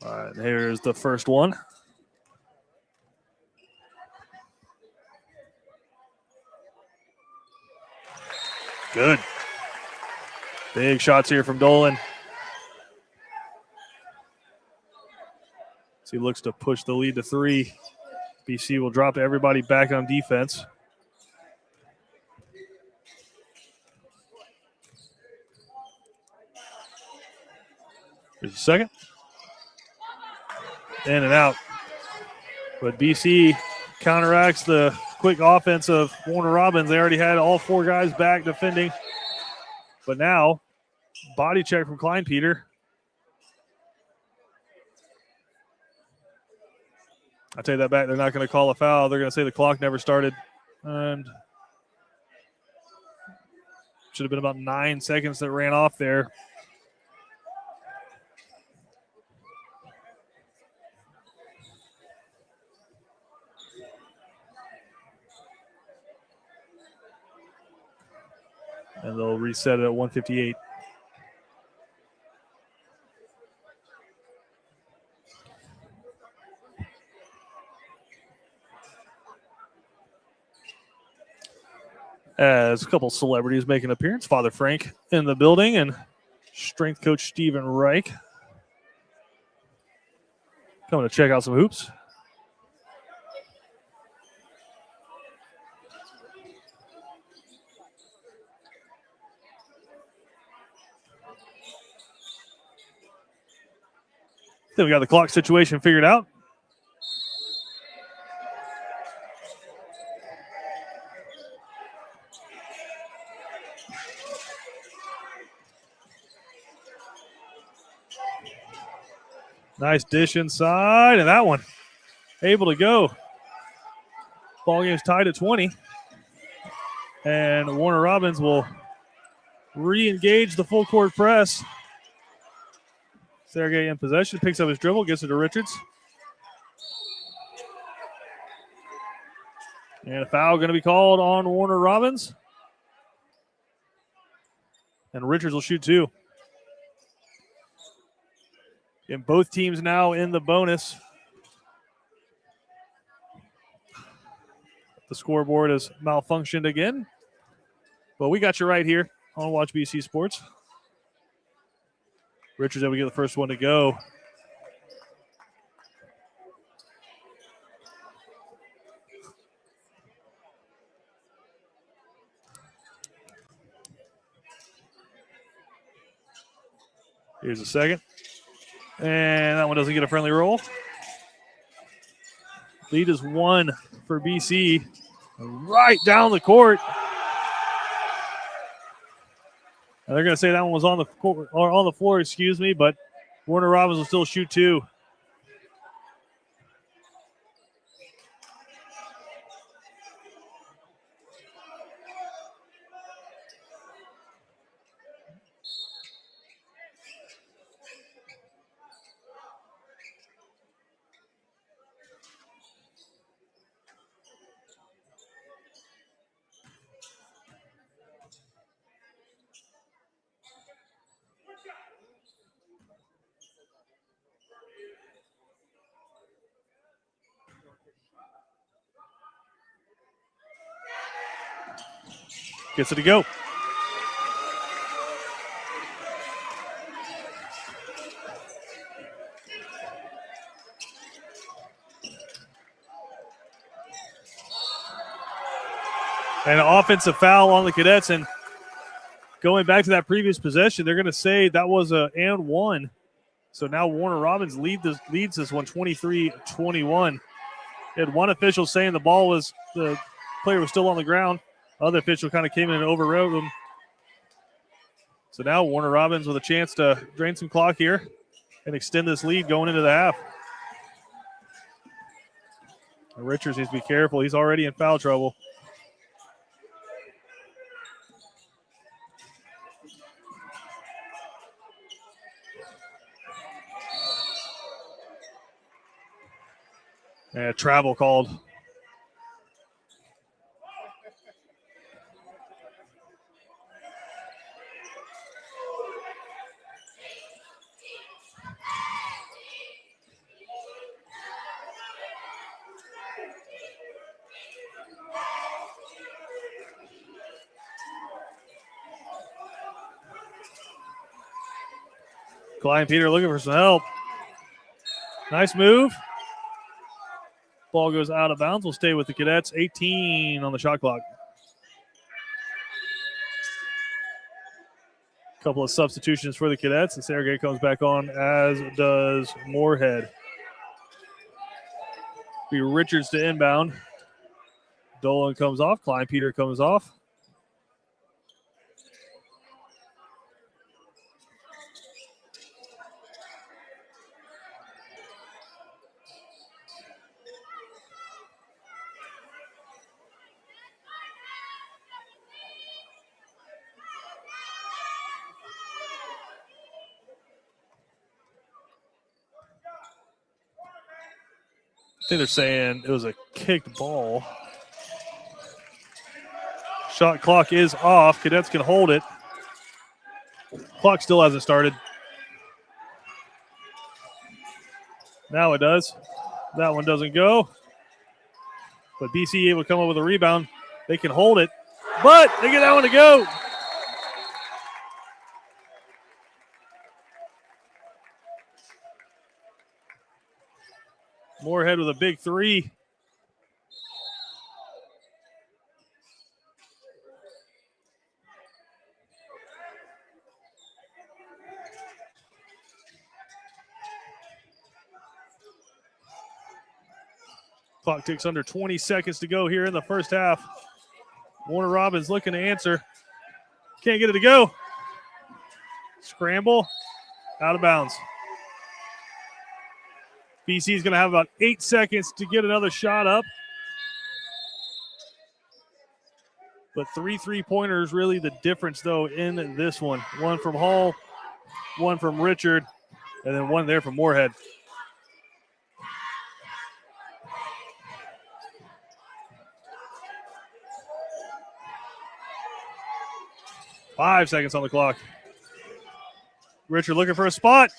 All right, here's the first one. Good. Big shots here from Dolan. As he looks to push the lead to 3. BC will drop everybody back on defense. Here's the second. In and out. But BC counteracts the quick offense of Warner Robins. They already had all 4 guys back defending. But now, body check from Klein Peter. I take that back. They're not going to call a foul. They're going to say the clock never started. And should have been about 9 seconds that ran off there. And they'll reset it at 1:58. As a couple celebrities make an appearance, Father Frank in the building and strength coach Stephen Reich coming to check out some hoops. Then we got the clock situation figured out. Nice dish inside, and that one able to go. Ball game's tied at 20. And Warner Robins will re-engage the full court press. Sergey in possession, picks up his dribble, gets it to Richards. And a foul going to be called on Warner Robins. And Richards will shoot 2. And both teams now in the bonus. The scoreboard has malfunctioned again. But we got you right here on Watch BC Sports. Richards able to get the first one to go. Here's the second. And that one doesn't get a friendly roll. Lead is 1 for BC. Right down the court. And they're going to say that one was on the court, or on the floor, excuse me, but Warner Robins will still shoot 2. Gets it to go. And an offensive foul on the Cadets. And going back to that previous possession, they're going to say that was a and 1. So now Warner Robins leads this one 23-21. Had one official saying the player was still on the ground. Other official kind of came in and overrode him. So now Warner Robins with a chance to drain some clock here and extend this lead going into the half. And Richards needs to be careful. He's already in foul trouble. And travel called. Klein Peter looking for some help. Nice move. Ball goes out of bounds. We'll stay with the Cadets. 18 on the shot clock. Couple of substitutions for the Cadets, and Sergey comes back on, as does Moorhead. Be Richards to inbound. Dolan comes off. Klein Peter comes off. I think they're saying it was a kicked ball. Shot clock is off. Cadets can hold it. Clock still hasn't started. Now it does. That one doesn't go. But BC able to come up with a rebound. They can hold it, but they get that one to go. Moorhead with a big three. Clock ticks under 20 seconds to go here in the first half. Warner Robins looking to answer. Can't get it to go. Scramble. Out of bounds. BC is going to have about 8 seconds to get another shot up. But 3 3-pointers really the difference, though, in this one. One from Hall, one from Richard, and then one there from Moorhead. Five seconds on the clock. Richard looking for a spot.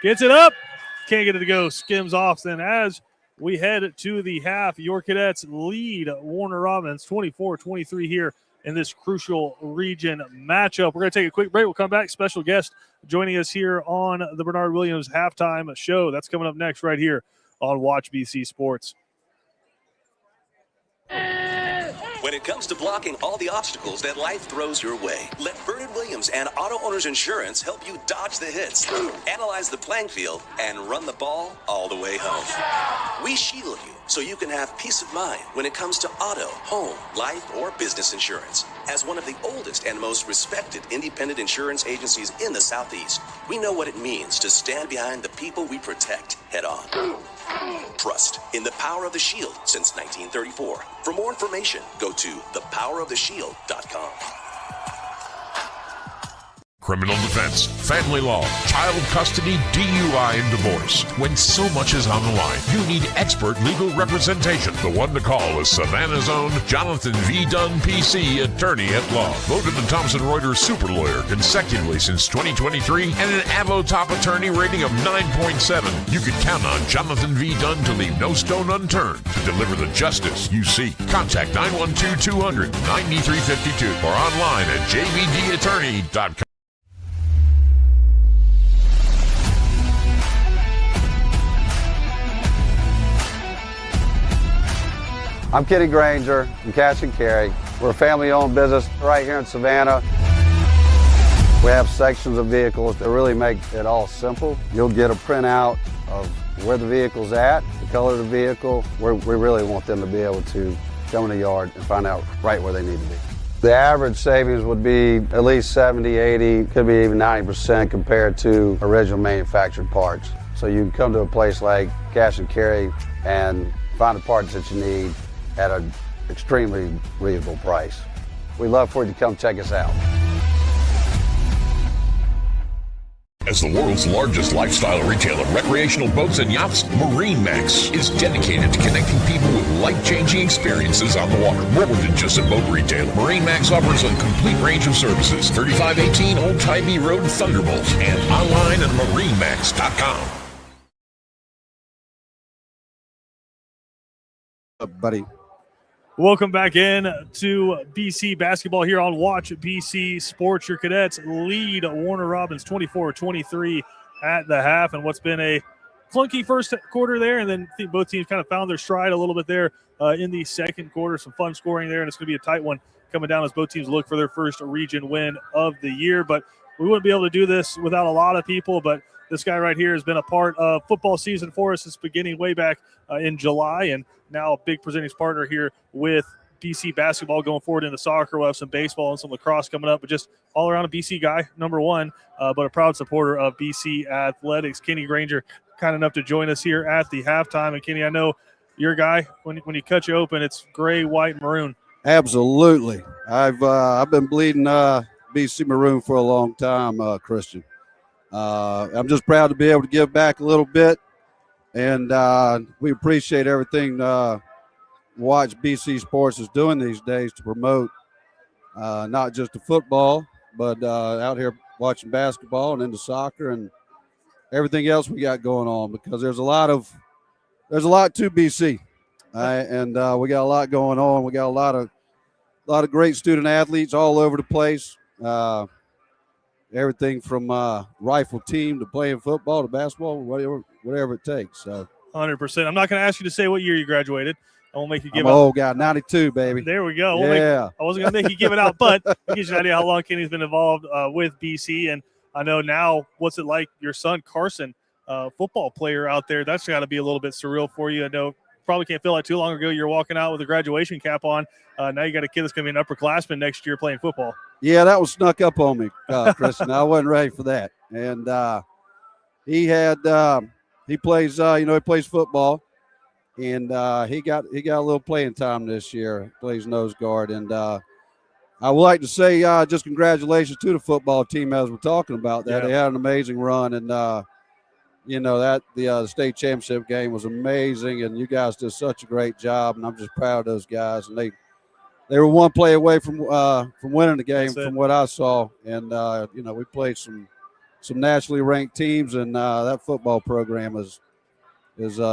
Gets it up. Can't get it to go. Skims off. Then as we head to the half, your Cadets lead Warner Robins 24-23 here in this crucial region matchup. We're going to take a quick break. We'll come back. Special guest joining us here on the Bernard Williams halftime show. That's coming up next right here on Watch BC Sports. When it comes to blocking all the obstacles that life throws your way, let Vernon Williams and Auto Owners Insurance help you dodge the hits, analyze the playing field, and run the ball all the way home. We shield you so you can have peace of mind when it comes to auto, home, life, or business insurance. As one of the oldest and most respected independent insurance agencies in the Southeast, we know what it means to stand behind the people we protect head on. Trust in the power of the shield since 1934. For more information, go to thepoweroftheshield.com. Criminal defense, family law, child custody, DUI, and divorce. When so much is on the line, you need expert legal representation. The one to call is Savannah's own Jonathan V. Dunn, PC, attorney at law. Voted the Thomson Reuters super lawyer consecutively since 2023 and an Avo top attorney rating of 9.7. You can count on Jonathan V. Dunn to leave no stone unturned to deliver the justice you seek. Contact 912-200-9352 or online at jvdattorney.com. I'm Kenny Granger from Cash and Carry. We're a family-owned business right here in Savannah. We have sections of vehicles that really make it all simple. You'll get a printout of where the vehicle's at, the color of the vehicle. We really want them to be able to come in the yard and find out right where they need to be. The average savings would be at least 70, 80, could be even 90% compared to original manufactured parts. So you can come to a place like Cash and Carry and find the parts that you need at an extremely reasonable price. We'd love for you to come check us out. As the world's largest lifestyle retailer of recreational boats and yachts, MarineMax is dedicated to connecting people with life-changing experiences on the water. More than just a boat retailer, MarineMax offers a complete range of services. 3518 Old Tybee Road, Thunderbolt, and online at marinemax.com. Buddy. Welcome back in to BC basketball here on Watch BC Sports. Your Cadets lead Warner Robins 24-23 at the half, and what's been a clunky first quarter there, and then I think both teams kind of found their stride a little bit there in the second quarter. Some fun scoring there, and it's going to be a tight one coming down as both teams look for their first region win of the year. But we wouldn't be able to do this without a lot of people, but this guy right here has been a part of football season for us since beginning way back in July, and now a big presenting partner here with BC basketball going forward into soccer. We'll have some baseball and some lacrosse coming up, but just all around a BC guy, number one, but a proud supporter of BC athletics. Kenny Granger, kind enough to join us here at the halftime. And Kenny, I know your guy, when you cut you open, it's gray, white, maroon. Absolutely. I've been bleeding BC maroon for a long time, Christian. I'm just proud to be able to give back a little bit, and we appreciate everything Watch BC Sports is doing these days to promote not just the football, but out here watching basketball and into soccer and everything else we got going on, because there's a lot to BC, and we got a lot going on. We got a lot of great student athletes all over the place. Everything from rifle team to playing football to basketball, whatever it takes. So 100%. I'm not going to ask you to say what year you graduated. I won't make you give I'm out. old guy, 92, baby. There we go. I wasn't going to make you give it out, but it gives you an idea how long Kenny's been involved with BC. And I know now, what's it like, your son, Carson, football player out there? That's got to be a little bit surreal for you. I know probably can't feel like too long ago you're walking out with a graduation cap on. Now you got a kid that's going to be an upperclassman next year playing football. Yeah, that was snuck up on me, Kristen. I wasn't ready for that. And he plays football. And he got a little playing time this year. Plays nose guard, and I would like to say just congratulations to the football team as we're talking about that. Yeah. They had an amazing run, and that the state championship game was amazing, and you guys did such a great job. And I'm just proud of those guys. And they were one play away from winning the game, from what I saw. And we played some nationally ranked teams, and that football program is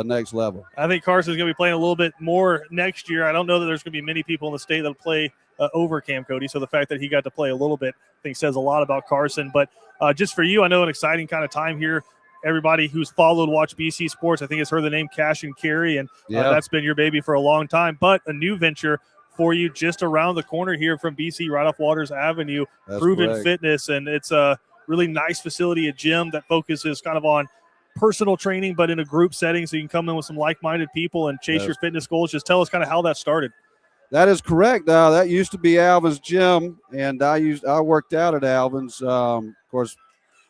next level. I think Carson's going to be playing a little bit more next year. I don't know that there's going to be many people in the state that'll play over Cam Cody. So the fact that he got to play a little bit, I think says a lot about Carson. But just for you, I know an exciting kind of time here. Everybody who's followed Watch BC Sports, I think has heard the name Cash and Carry, and that's been your baby for a long time. But a new venture for you just around the corner here from BC, right off Waters Avenue, that's Proven correct. Fitness. And it's a really nice facility, a gym that focuses kind of on personal training, but in a group setting, so you can come in with some like-minded people and chase your fitness goals. Just tell us kind of how that started. That is correct. That used to be Alvin's gym, and I worked out at Alvin's. Of course,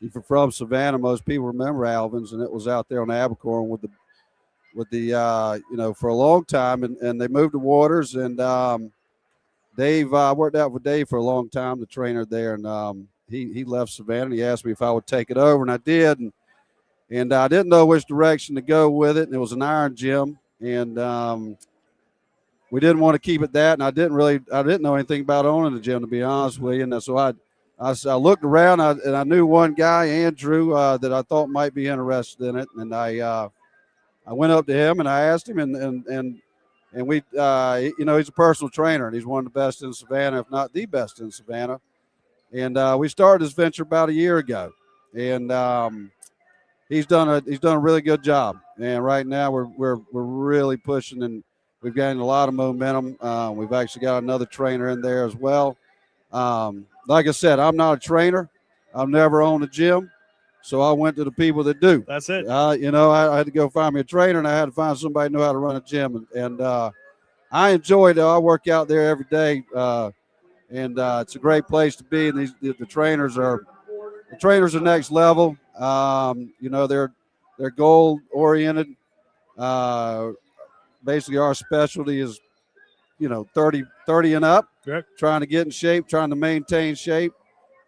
if you're from Savannah, most people remember Alvin's, and it was out there on Abercorn with the for a long time, and they moved to Waters, and Dave. I worked out with Dave for a long time, the trainer there, and he left Savannah. And he asked me if I would take it over, and I did. And I didn't know which direction to go with it. And it was an iron gym. And we didn't want to keep it that. And I didn't know anything about owning the gym, to be honest with you. And so I looked around and I knew one guy, Andrew, that I thought might be interested in it. And I went up to him and I asked him, and we, he's a personal trainer, and he's one of the best in Savannah, if not the best in Savannah. And we started this venture about a year ago. And he's done a really good job, and right now we're really pushing, and we've gained a lot of momentum. We've actually got another trainer in there as well. Like I said, I'm not a trainer. I've never owned a gym, so I went to the people that do. That's it. I had to go find me a trainer, and I had to find somebody who knew how to run a gym, and I enjoy it. I work out there every day, and it's a great place to be. And the trainers are next level. They're goal oriented. Basically our specialty is, 30 and up, trying to get in shape, trying to maintain shape,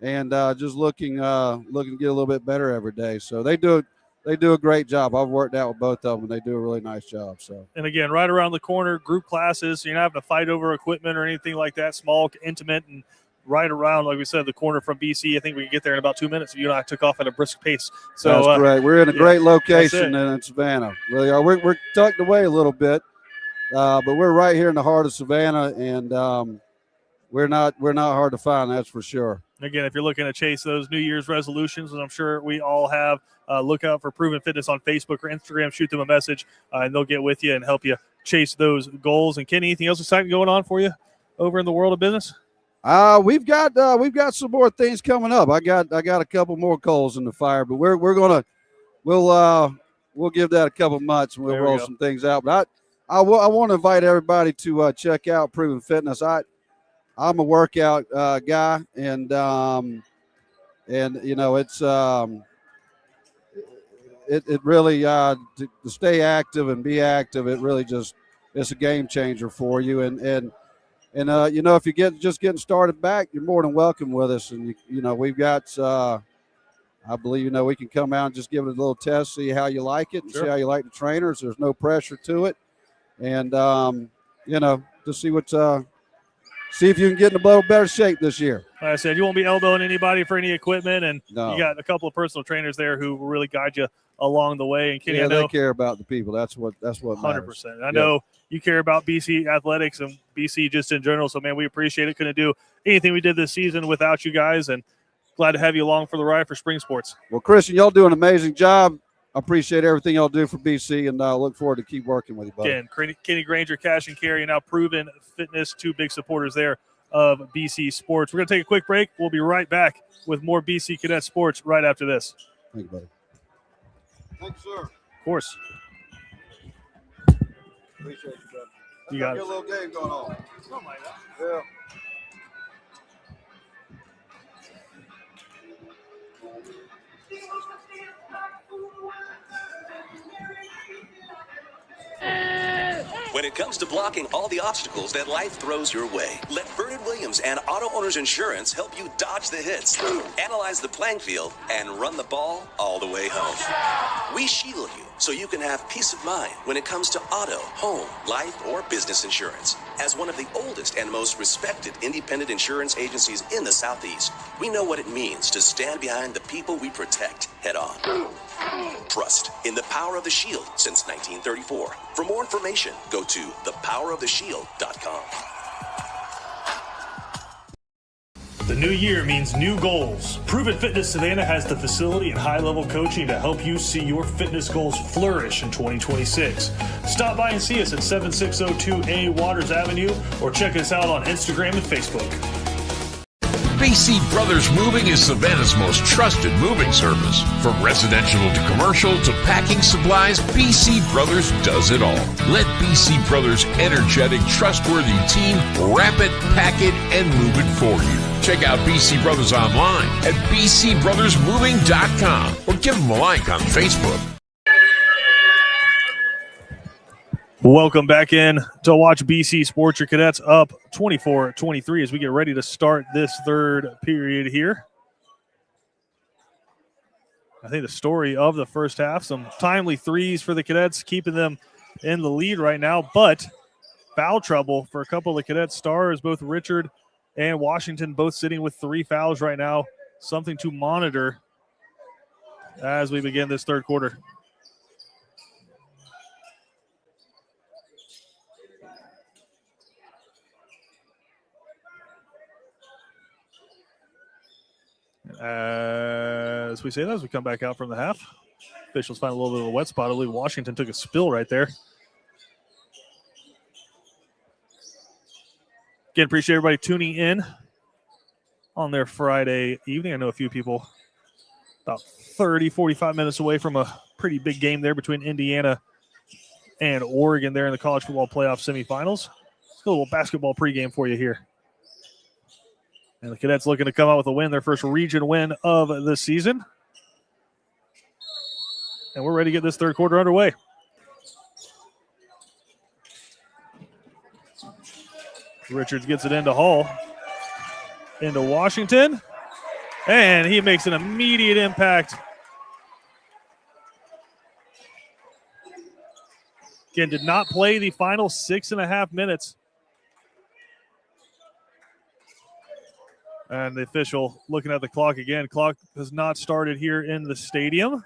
and just looking to get a little bit better every day. So they do a great job. I've worked out with both of them, and they do a really nice job. So, and again, right around the corner, group classes. So you're not having to fight over equipment or anything like that. Small, intimate, and right around, like we said, the corner from BC. I think we can get there in about 2 minutes. You and I took off at a brisk pace. So that's great. We're in a great location in Savannah. Really are. We're tucked away a little bit, but we're right here in the heart of Savannah, and we're not hard to find, that's for sure. Again, if you're looking to chase those New Year's resolutions, and I'm sure we all have, look out for Proven Fitness on Facebook or Instagram. Shoot them a message, and they'll get with you and help you chase those goals. And Kenny, anything else exciting going on for you over in the world of business? We've got some more things coming up. I got a couple more coals in the fire, but we'll give that a couple months and we'll roll some things out. But I want to invite everybody to check out Proven Fitness. I'm a workout guy, and you know, it's it really to stay active and be active. It really it's a game changer for you. And you know, if you just getting started back, you're more than welcome with us. And you know, we've got I believe, you know, we can come out and just give it a little test, see how you like it, and see how you like the trainers. There's no pressure to it, and you know, to see if you can get in a little better shape this year. Like I said, you won't be elbowing anybody for any equipment, and No. You got a couple of personal trainers there who will really guide you along the way. And Kenny, I know they care about the people. That's what 100%. matters. I know you care about BC athletics and BC just in general. So, man, we appreciate it. Couldn't do anything we did this season without you guys, and glad to have you along for the ride for spring sports. Well, Christian, y'all do an amazing job. I appreciate everything y'all do for BC, and I look forward to keep working with you, buddy. Again, Kenny Granger, Cash and Carry, and now Proven Fitness, two big supporters there of BC Sports. We're going to take a quick break. We'll be right back with more BC Cadet Sports right after this. Thank you, buddy. Thanks, sir. Of course. Appreciate you, brother. You got it. A little game going on. Something like that. Yeah. When it comes to blocking all the obstacles that life throws your way, let Bernard Williams and Auto Owners Insurance help you dodge the hits, analyze the playing field, and run the ball all the way home. We shield you so you can have peace of mind when it comes to auto, home, life, or business insurance. As one of the oldest and most respected independent insurance agencies in the Southeast, we know what it means to stand behind the people we protect head on. Trust in the power of the shield since 1934. For more information, go to thepoweroftheshield.com. The new year means new goals. Proven Fitness Savannah has the facility and high-level coaching to help you see your fitness goals flourish in 2026. Stop by and see us at 7602A Waters Avenue or check us out on Instagram and Facebook. BC Brothers Moving is Savannah's most trusted moving service. From residential to commercial to packing supplies, BC Brothers does it all. Let BC Brothers' energetic, trustworthy team wrap it, pack it, and move it for you. Check out BC Brothers online at bcbrothersmoving.com or give them a like on Facebook. Welcome back in to watch BC Sports. Your Cadets up 24-23 as we get ready to start this third period here. I think the story of the first half, some timely threes for the Cadets, keeping them in the lead right now, but foul trouble for a couple of the Cadet stars, both Richard and Washington, both sitting with 3 fouls right now. Something to monitor as we begin this third quarter. As we say that, as we come back out from the half, officials find a little bit of a wet spot. I believe Washington took a spill right there. Again, appreciate everybody tuning in on their Friday evening. I know a few people about 30, 45 minutes away from a pretty big game there between Indiana and Oregon there in the college football playoff semifinals. Let's go a little basketball pregame for you here. And the Cadets looking to come out with a win, their first region win of the season. And we're ready to get this third quarter underway. Richards gets it into Hall, into Washington, and he makes an immediate impact. Again, did not play the final 6.5 minutes. And the official looking at the clock again. Clock has not started here in the stadium.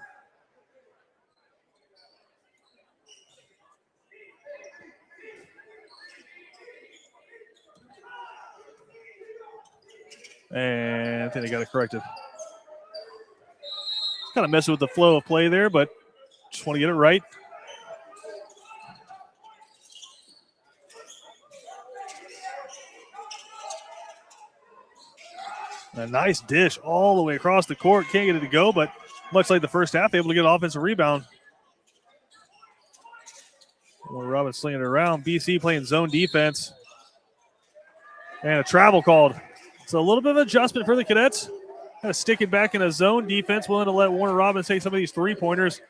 And I think they got it corrected. Kind of messing with the flow of play there, but just want to get it right. A nice dish all the way across the court. Can't get it to go, but much like the first half, able to get an offensive rebound. Robbins slinging it around. BC playing zone defense. And a travel called. So a little bit of adjustment for the Cadets. Kind of sticking back in a zone defense, willing to let Warner Robbins take some of these three-pointers.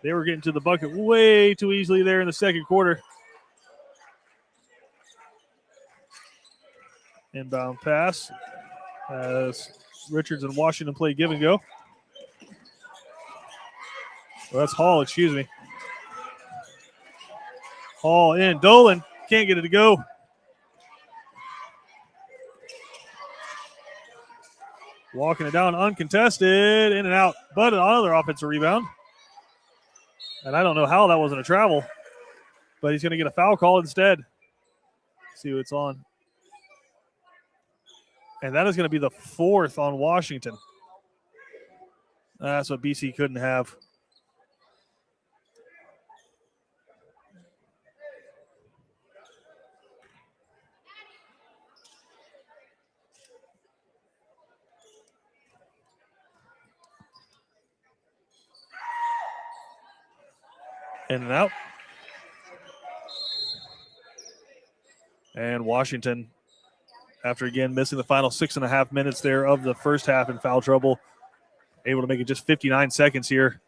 They were getting to the bucket way too easily there in the second quarter. Inbound pass as Richards and Washington play give and go. Well, that's Hall, excuse me. Hall in. Dolan can't get it to go. Walking it down uncontested, in and out, but another offensive rebound. And I don't know how that wasn't a travel, but he's going to get a foul call instead. See what's on. And that is going to be the fourth on Washington. That's what BC couldn't have. In and out. And Washington, after again missing the final 6.5 minutes there of the first half in foul trouble, able to make it just 59 seconds here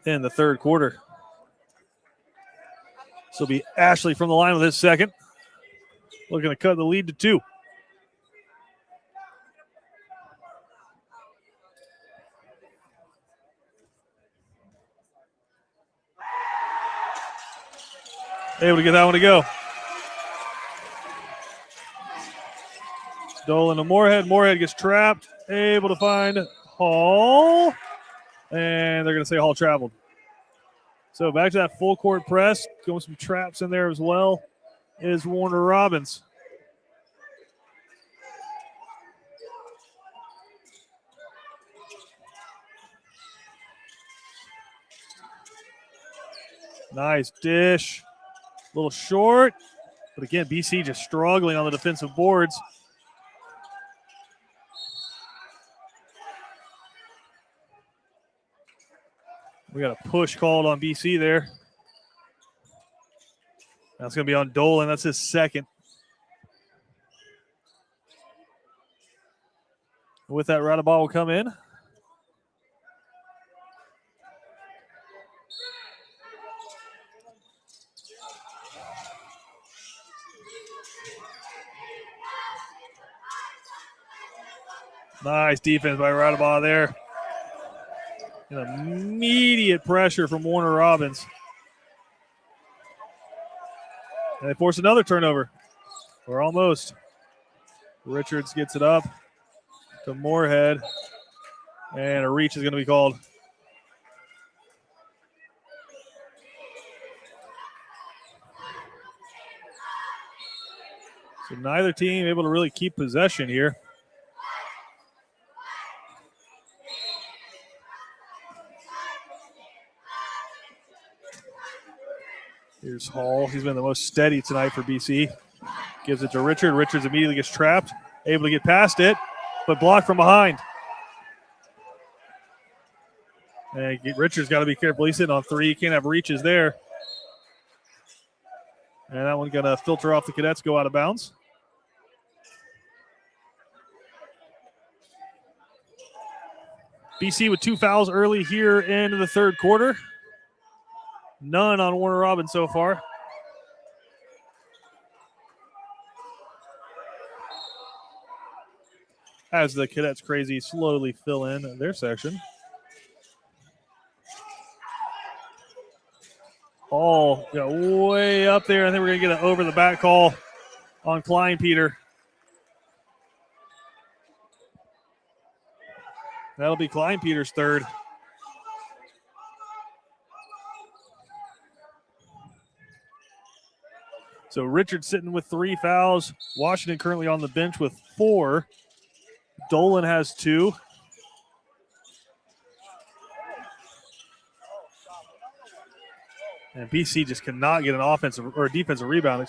in the third quarter. So it'll be Ashley from the line with his second. Looking to cut the lead to 2. Able to get that one to go. Dolan to Moorhead. Moorhead gets trapped. Able to find Hall. And they're going to say Hall traveled. So back to that full court press. Going some traps in there as well is Warner Robbins. Nice dish. A little short. But again, BC just struggling on the defensive boards. We got a push called on BC there. That's going to be on Dolan. That's his second. With that, Radabah will come in. Nice defense by Radabah there. And immediate pressure from Warner Robbins. And they force another turnover. Or almost. Richards gets it up to Moorhead. And a reach is going to be called. So neither team able to really keep possession here. Here's Hall. He's been the most steady tonight for BC. Gives it to Richard. Richards immediately gets trapped. Able to get past it, but blocked from behind. And Richards got to be careful. He's sitting on 3. He can't have reaches there. And that one's going to filter off the Cadets, go out of bounds. BC with 2 fouls early here in the third quarter. None on Warner Robbins so far. As the Cadets crazy slowly fill in their section. Hall got way up there. I think we're going to get an over the back call on Klein Peter. That'll be Klein Peter's third. So Richard sitting with 3 fouls. Washington currently on the bench with 4. Dolan has 2. And BC just cannot get an offensive or defensive rebound,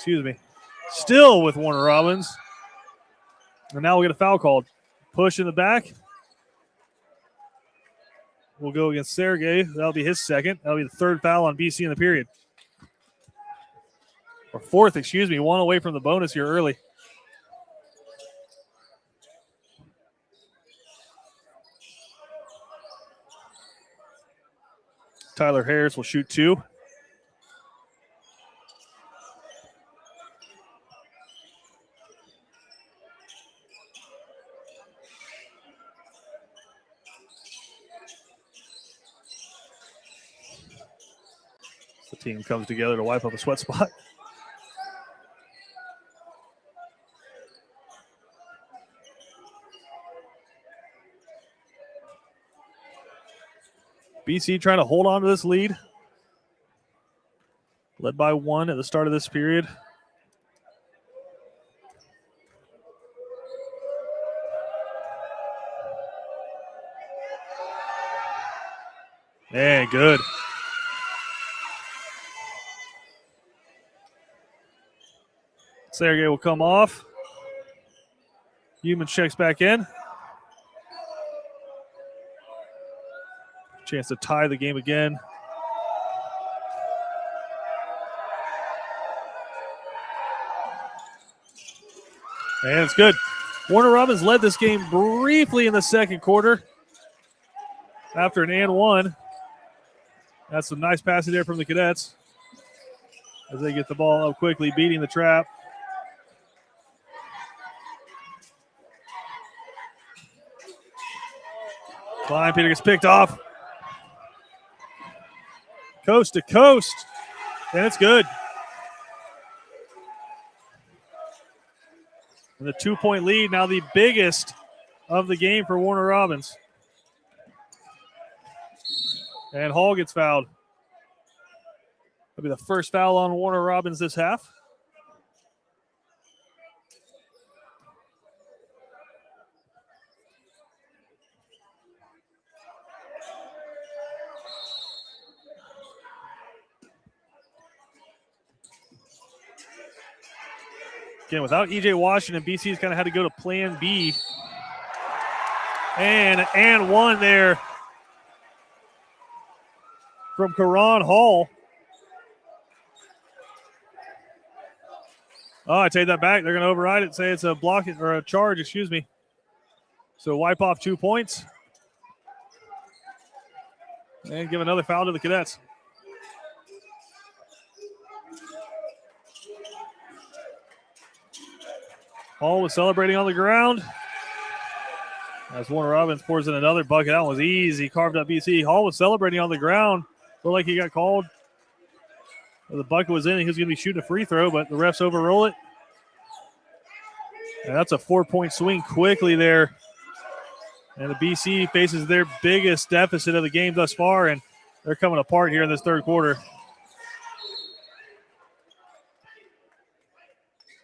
Still with Warner Robins. And now we'll get a foul called. Push in the back. We'll go against Sergey. That'll be his second. That'll be the 3rd foul on BC in the period. Or 4th, 1 away from the bonus here early. Tyler Harris will shoot 2. The team comes together to wipe up a sweat spot. BC trying to hold on to this lead. Led by 1 at the start of this period. And good. Sergey will come off. Human checks back in. Chance to tie the game again. And it's good. Warner Robins led this game briefly in the second quarter after an and 1. That's some nice passing there from the Cadets as they get the ball up quickly, beating the trap. Klein Peter gets picked off. Coast to coast. And it's good. And the 2-point lead, now the biggest of the game for Warner Robins. And Hall gets fouled. That'll be the first foul on Warner Robins this half. Again, without E.J. Washington, BC's kind of had to go to plan B. And 1 there from Karan Hall. Oh, I take that back. They're going to override it, say it's a block or a charge, So wipe off 2 points. And give another foul to the Cadets. Hall was celebrating on the ground. As Warner Robins pours in another bucket. That one was easy. Carved up BC. Hall was celebrating on the ground. Looked like he got called. Well, the bucket was in and he was going to be shooting a free throw, but the refs overroll it. And that's a 4-point swing quickly there. And the BC faces their biggest deficit of the game thus far, and they're coming apart here in this third quarter.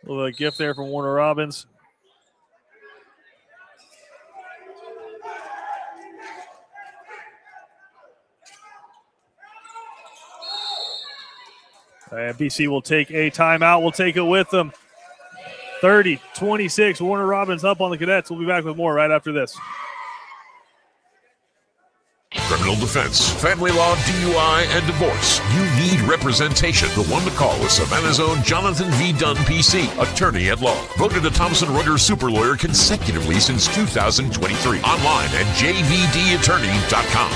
A little gift there from Warner Robins. And BC will take a timeout. We'll take it with them. 30-26. Warner Robins up on the Cadets. We'll be back with more right after this. Criminal defense, family law, DUI, and divorce. You need representation. The one to call is Savannah's own Jonathan V. Dunn, PC, attorney at law. Voted a Thomson Reuters super lawyer consecutively since 2023. Online at jvdattorney.com.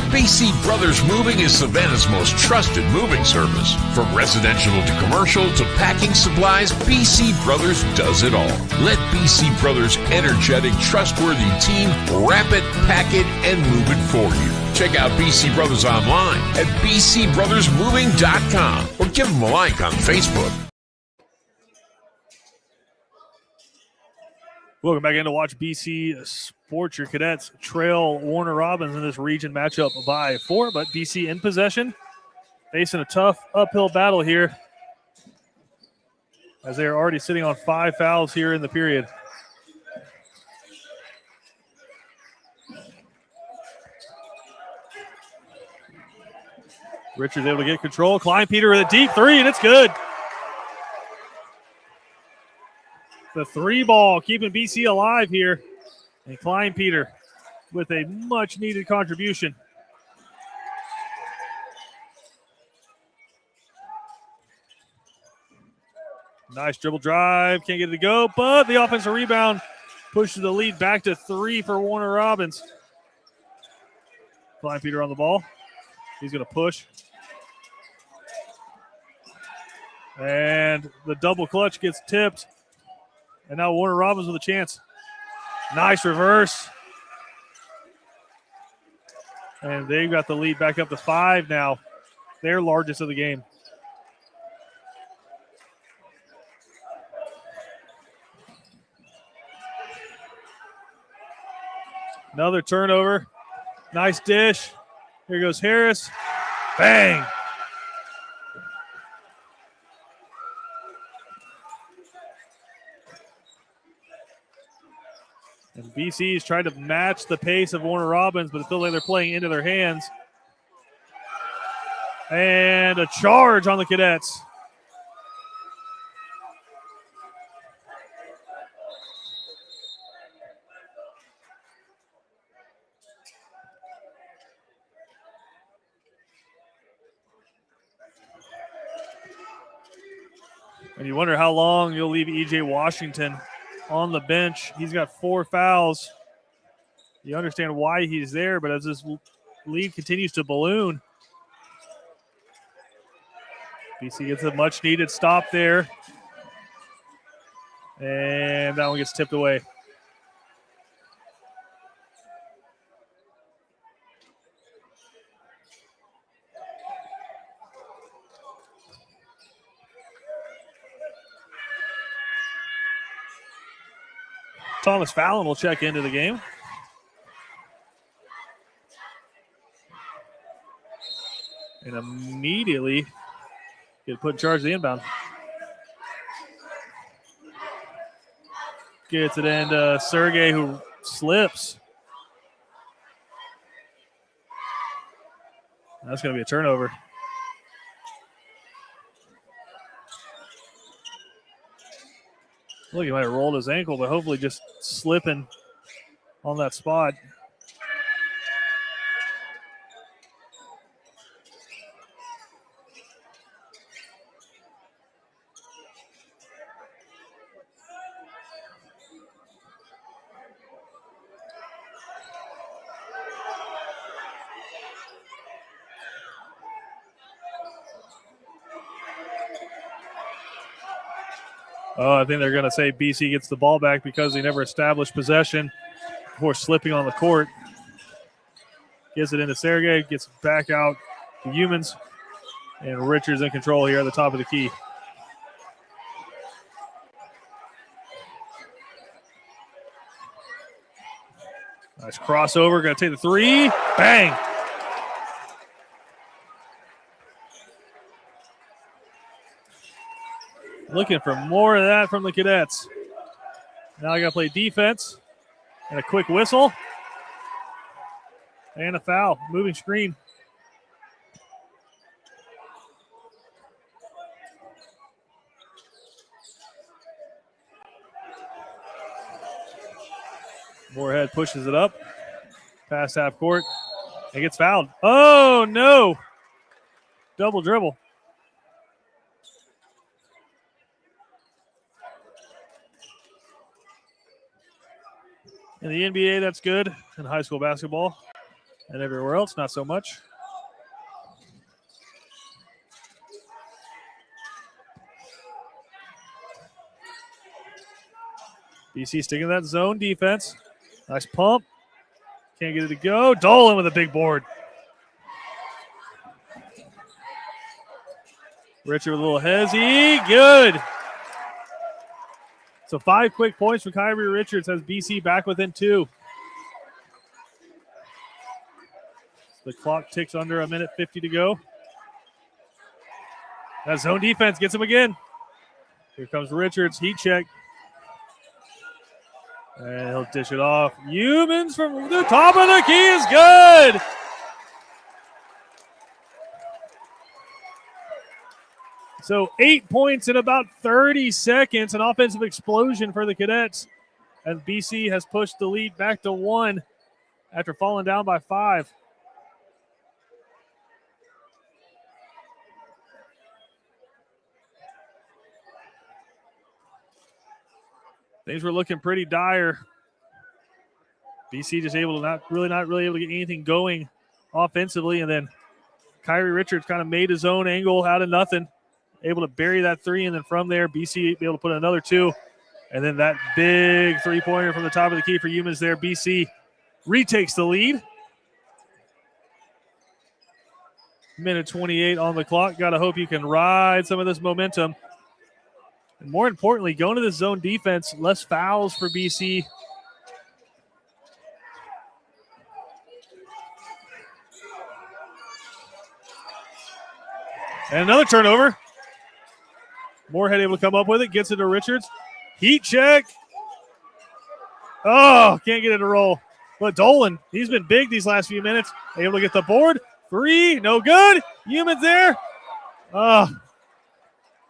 BC Brothers Moving is Savannah's most trusted moving service. From residential to commercial to packing supplies, BC Brothers does it all. Let BC Brothers' energetic, trustworthy team wrap it, pack it, and move it for you. Check out BC Brothers online at bcbrothersmoving.com or give them a like on Facebook. Welcome back in to watch BC Sports. Your Cadets trail Warner Robins in this region matchup by 4, but BC in possession, facing a tough uphill battle here as they are already sitting on 5 fouls here in the period. Richards able to get control. Klein-Peter with a deep three, and it's good. The 3 ball keeping BC alive here. And Klein-Peter with a much-needed contribution. Nice dribble drive. Can't get it to go, but the offensive rebound pushes the lead back to 3 for Warner Robins. Klein-Peter on the ball. He's going to push. And the double clutch gets tipped. And now Warner Robins with a chance. Nice reverse. And they've got the lead back up to 5 now. Their largest of the game. Another turnover. Nice dish. Here goes Harris. Bang. And BC's tried to match the pace of Warner Robins, but it feels like they're playing into their hands. And a charge on the Cadets. And you wonder how long you'll leave E.J. Washington on the bench. He's got 4 fouls. You understand why he's there, but as this lead continues to balloon, BC gets a much-needed stop there. And that one gets tipped away. Thomas Fallon will check into the game. And immediately get put in charge of the inbound. Gets it into Sergey, who slips. That's going to be a turnover. Look, he might have rolled his ankle, but hopefully just slipping on that spot. Oh, I think they're going to say BC gets the ball back because they never established possession before slipping on the court. Gives it into Sergey, gets back out to Humans, and Richards in control here at the top of the key. Nice crossover, going to take the 3. Bang! Looking for more of that from the Cadets. Now I got to play defense. And a quick whistle. And a foul. Moving screen. Moorhead pushes it up. Past half court. And gets fouled. Oh, no. Double dribble. In the NBA, that's good. In high school basketball and everywhere else, not so much. BC sticking to that zone defense. Nice pump. Can't get it to go. Dolan with a big board. Richard with a little hezzy. Good. So 5 quick points from Kyrie Richards has BC back within 2. The clock ticks under 1:50 to go. That zone defense gets him again. Here comes Richards. Heat check. And he'll dish it off. Humans from the top of the key is good. So 8 points in about 30 seconds. An offensive explosion for the Cadets. And BC has pushed the lead back to 1 after falling down by 5. Things were looking pretty dire. BC just able to not really able to get anything going offensively, and then Kyrie Richards kind of made his own angle out of nothing, able to bury that 3, and then from there BC be able to put another 2, and then that big 3-pointer from the top of the key for Humans there. BC retakes the lead. Minute 28 on the clock. Got to hope you can ride some of this momentum. And more importantly, going to the zone defense, less fouls for BC. And another turnover. Moorhead able to come up with it, gets it to Richards. Heat check. Oh, can't get it to roll. But Dolan, he's been big these last few minutes. Able to get the board. 3, no good. Humans there. Oh,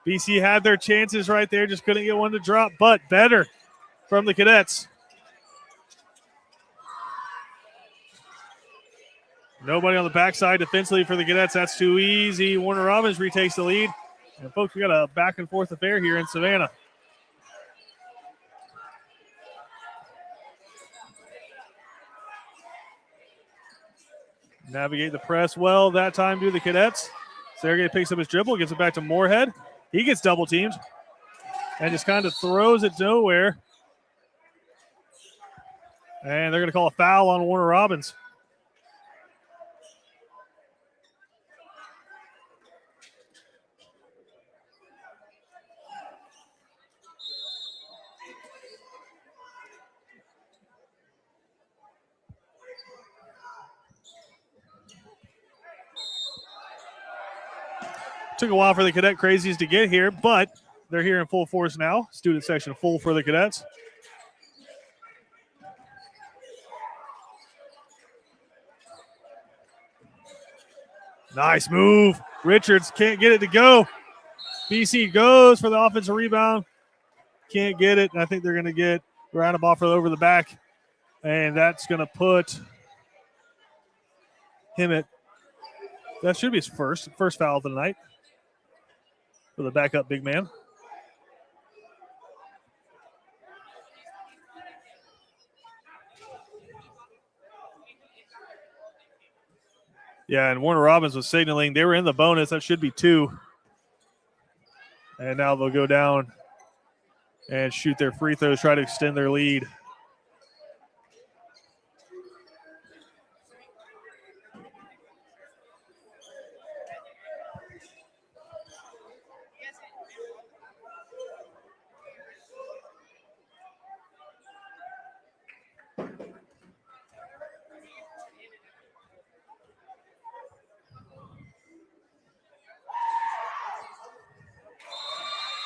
BC had their chances right there, just couldn't get one to drop, but better from the Cadets. Nobody on the backside defensively for the Cadets. That's too easy. Warner Robins retakes the lead. And folks, we got a back and forth affair here in Savannah. Navigate the press well that time do the Cadets. Sergey picks up his dribble, gets it back to Moorhead. He gets double teamed and just kind of throws it nowhere. And they're going to call a foul on Warner Robins. Took a while for the Cadet Crazies to get here, but they're here in full force now. Student section full for the Cadets. Nice move. Richards can't get it to go. BC goes for the offensive rebound. Can't get it. I think they're going to get round off over the back. And that's going to put him at, that should be his first foul of the night for the backup big man. Yeah, and Warner Robins was signaling they were in the bonus. That should be 2. And now they'll go down and shoot their free throws, try to extend their lead.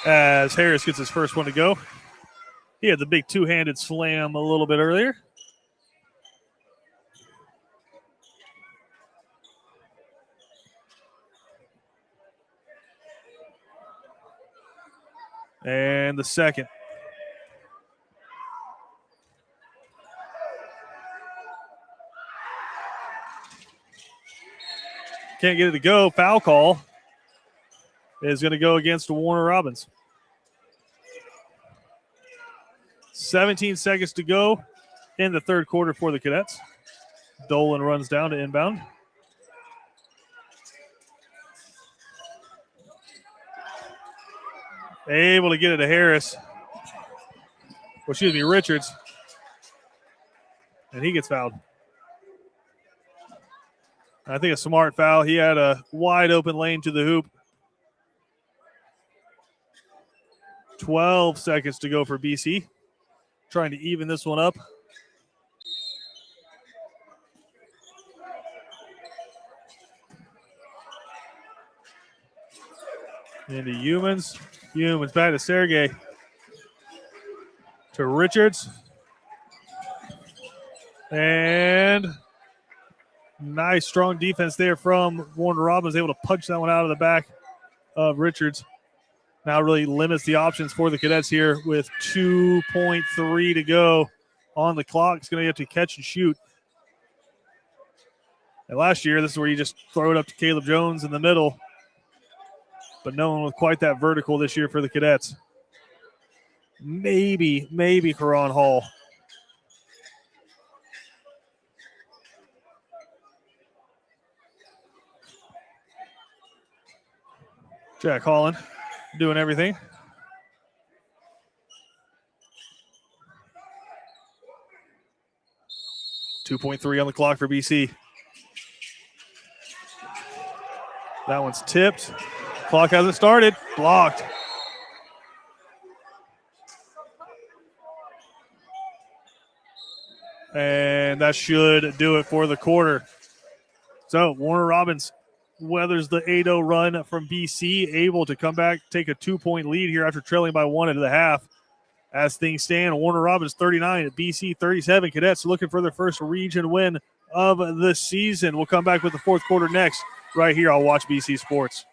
As Harris gets his first one to go. He had the big two-handed slam a little bit earlier. And the second. Can't get it to go. Foul call is going to go against Warner Robins. 17 seconds to go in the third quarter for the Cadets. Dolan runs down to inbound. Able to get it to Harris. Well, excuse me, Richards. And he gets fouled. I think a smart foul. He had a wide open lane to the hoop. 12 seconds to go for BC. Trying to even this one up. Into Humans. Humans back to Sergey. To Richards. And nice, strong defense there from Warner Robbins, able to punch that one out of the back of Richards. Now really limits the options for the Cadets here with 2.3 to go on the clock. It's going to have to catch and shoot. And last year, this is where you just throw it up to Caleb Jones in the middle. But no one with quite that vertical this year for the Cadets. Maybe Karan Hall. Jack Holland doing everything. .3 on the clock for BC. That one's tipped. Clock hasn't started. Blocked. And that should do it for the quarter. So Warner Robbins weathers the 8-0 run from BC, able to come back, take a 2-point lead here after trailing by 1 at the half. As things stand, Warner Robbins 39, BC 37. Cadets looking for their first region win of the season. We'll come back with the fourth quarter next, right here on Watch BC Sports.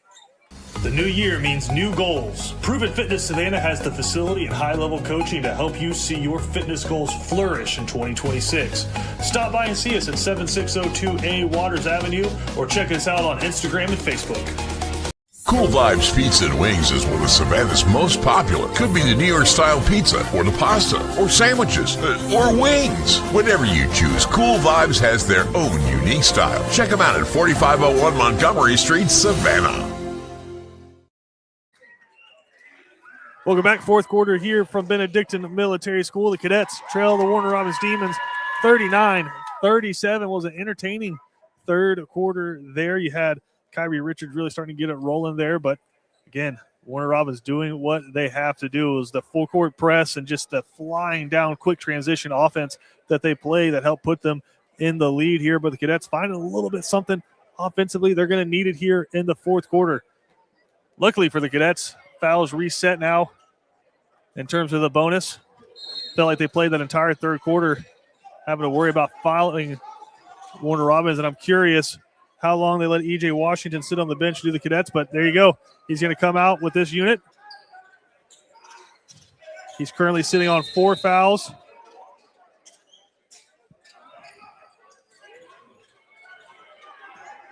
The new year means new goals. Proven Fitness Savannah has the facility and high-level coaching to help you see your fitness goals flourish in 2026. Stop by and see us at 7602A Waters Avenue or check us out on Instagram and Facebook. Cool Vibes Pizza and Wings is one of Savannah's most popular. Could be the New York style pizza, or the pasta, or sandwiches, or wings. Whatever you choose, Cool Vibes has their own unique style. Check them out at 4501 Montgomery Street, Savannah. Welcome back. Fourth quarter here from Benedictine Military School. The Cadets trail the Warner Robbins Demons 39-37. Was an entertaining third quarter there. You had Kyrie Richards really starting to get it rolling there. But, again, Warner Robbins doing what they have to do. It was the full court press and just the flying down quick transition offense that they play that helped put them in the lead here. But the Cadets finding a little bit something offensively. They're going to need it here in the fourth quarter. Luckily for the Cadets, fouls reset now. In terms of the bonus, felt like they played that entire third quarter having to worry about fouling Warner Robbins, and I'm curious how long they let E.J. Washington sit on the bench to do the Cadets, but there you go. He's going to come out with this unit. He's currently sitting on 4 fouls.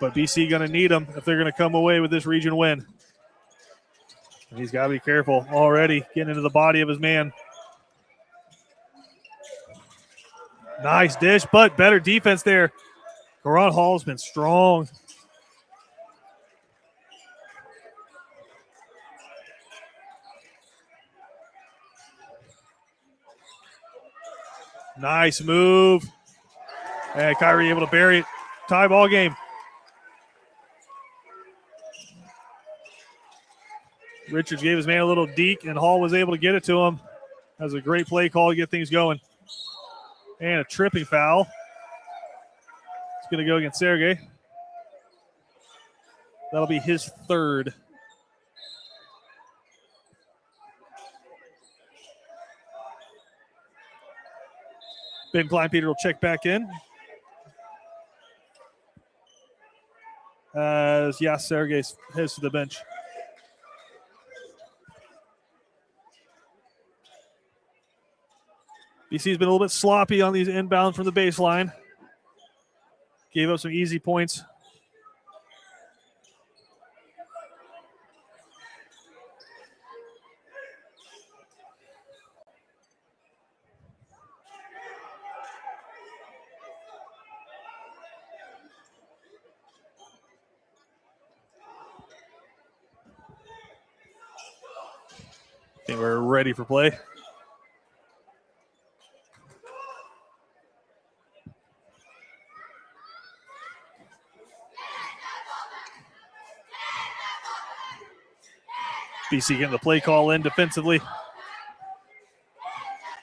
But BC going to need him if they're going to come away with this region win. And he's got to be careful already getting into the body of his man. Nice dish, but better defense there. Karan Hall's been strong. Nice move. And Kyrie able to bury it. Tie ball game. Richards gave his man a little deke, and Hall was able to get it to him. That was a great play call to get things going. And a tripping foul. It's going to go against Sergey. That'll be his third. Ben Kleinpeter will check back in. Sergey heads to the bench. BC's been a little bit sloppy on these inbounds from the baseline. Gave up some easy points. I think we're ready for play. BC getting the play call in defensively.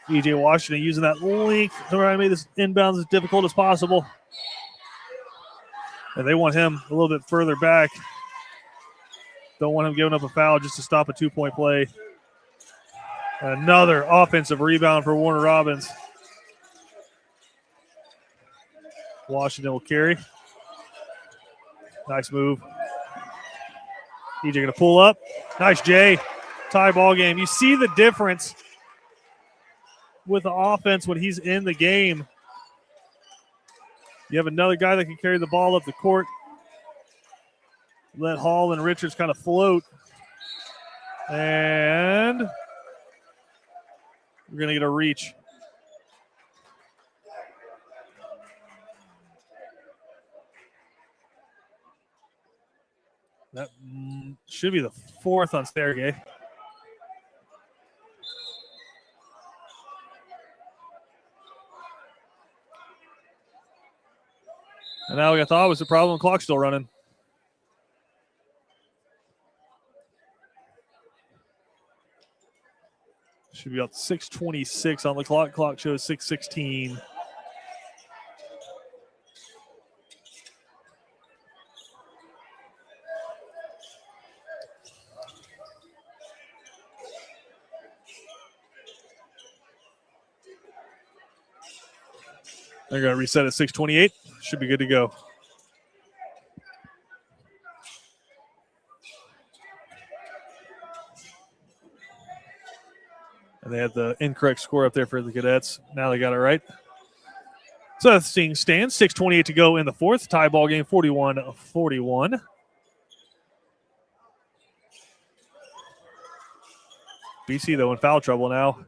E.J. Washington using that length to try to make this inbounds as difficult as possible. And they want him a little bit further back. Don't want him giving up a foul just to stop a 2-point play. Another offensive rebound for Warner Robins. Washington will carry. Nice move. EJ going to pull up. Nice J. Tie ball game. You see the difference with the offense when he's in the game. You have another guy that can carry the ball up the court. Let Hall and Richards kind of float. And we're going to get a reach. That should be the 4th on Sergey. And now we got the opposite problem. Clock still running. Should be about 6:26 on the clock. Clock shows 6:16. They're going to reset at 6:28. Should be good to go. And they had the incorrect score up there for the Cadets. Now they got it right. So that's seeing stands. 6:28 to go in the 4th. Tie ball game 41-41. BC, though, in foul trouble now.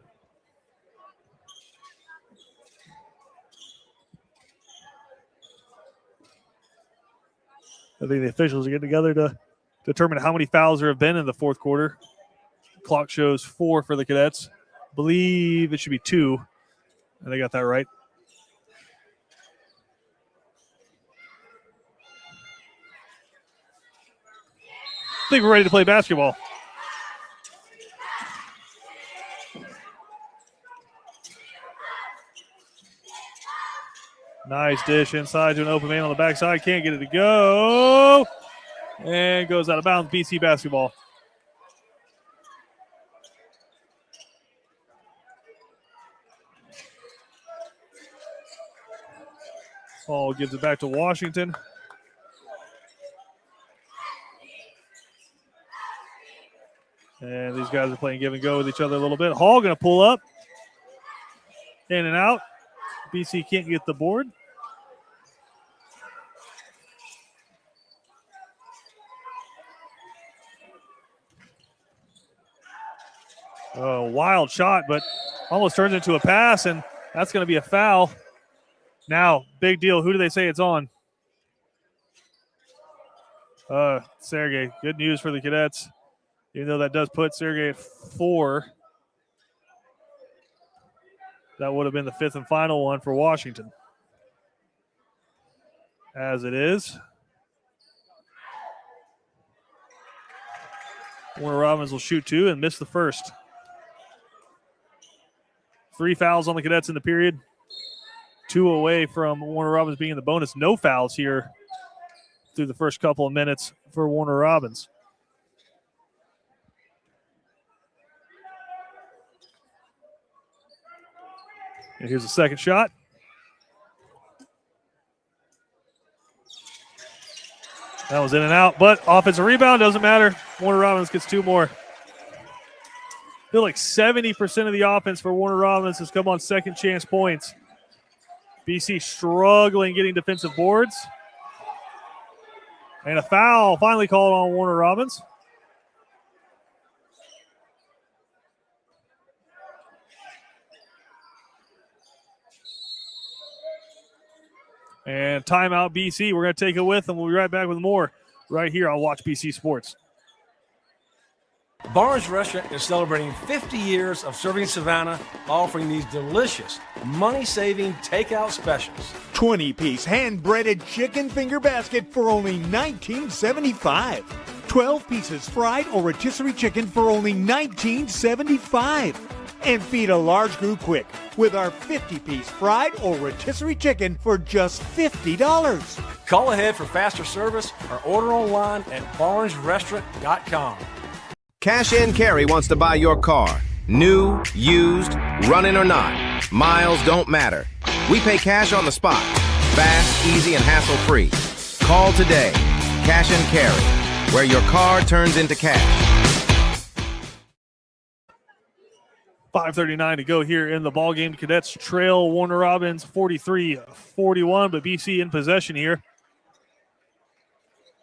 I think the officials are getting together to determine how many fouls there have been in the 4th quarter. Clock shows 4 for the Cadets. Believe it should be 2. And they got that right. I think we're ready to play basketball. Nice dish inside to an open man on the backside. Can't get it to go. And goes out of bounds. BC basketball. Hall gives it back to Washington. And these guys are playing give and go with each other a little bit. Hall going to pull up. In and out. BC can't get the board. Oh, wild shot, but almost turns into a pass, and that's going to be a foul. Now, big deal. Who do they say it's on? Sergey. Good news for the Cadets, even though that does put Sergey at 4. That would have been the 5th and final one for Washington. As it is. Warner Robins will shoot 2 and miss the first. 3 fouls on the Cadets in the period. 2 away from Warner Robins being in the bonus. No fouls here through the first couple of minutes for Warner Robins. And here's the second shot. That was in and out, but offensive rebound doesn't matter. Warner Robins gets 2 more. I feel like 70% of the offense for Warner Robins has come on second chance points. BC struggling getting defensive boards. And a foul finally called on Warner Robins. And timeout BC. We're going to take it with, and we'll be right back with more right here on Watch BC Sports. Barnes Restaurant is celebrating 50 years of serving Savannah, offering these delicious, money-saving takeout specials. 20-piece hand-breaded chicken finger basket for only $19.75. 12 pieces fried or rotisserie chicken for only $19.75. And feed a large group quick with our 50-piece fried or rotisserie chicken for just $50. Call ahead for faster service or order online at barnesrestaurant.com. Cash and Carry wants to buy your car. New, used, running or not. Miles don't matter. We pay cash on the spot. Fast, easy, and hassle-free. Call today. Cash and Carry, where your car turns into cash. 5:39 to go here in the ball game. Cadets trail Warner Robins 43-41, but BC in possession here.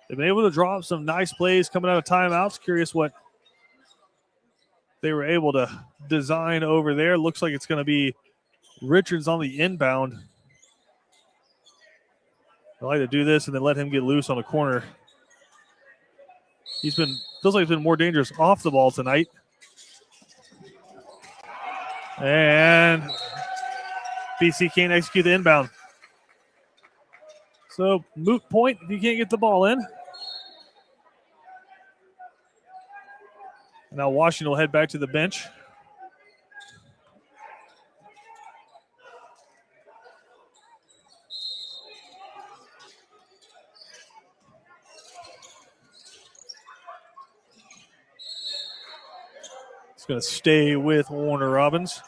They've been able to drop some nice plays coming out of timeouts. Curious what they were able to design over there. Looks like it's going to be Richards on the inbound. I like to do this and then let him get loose on the corner. Feels like he's been more dangerous off the ball tonight. And BC can't execute the inbound. So moot point if you can't get the ball in. Now Washington will head back to the bench. It's going to stay with Warner Robins.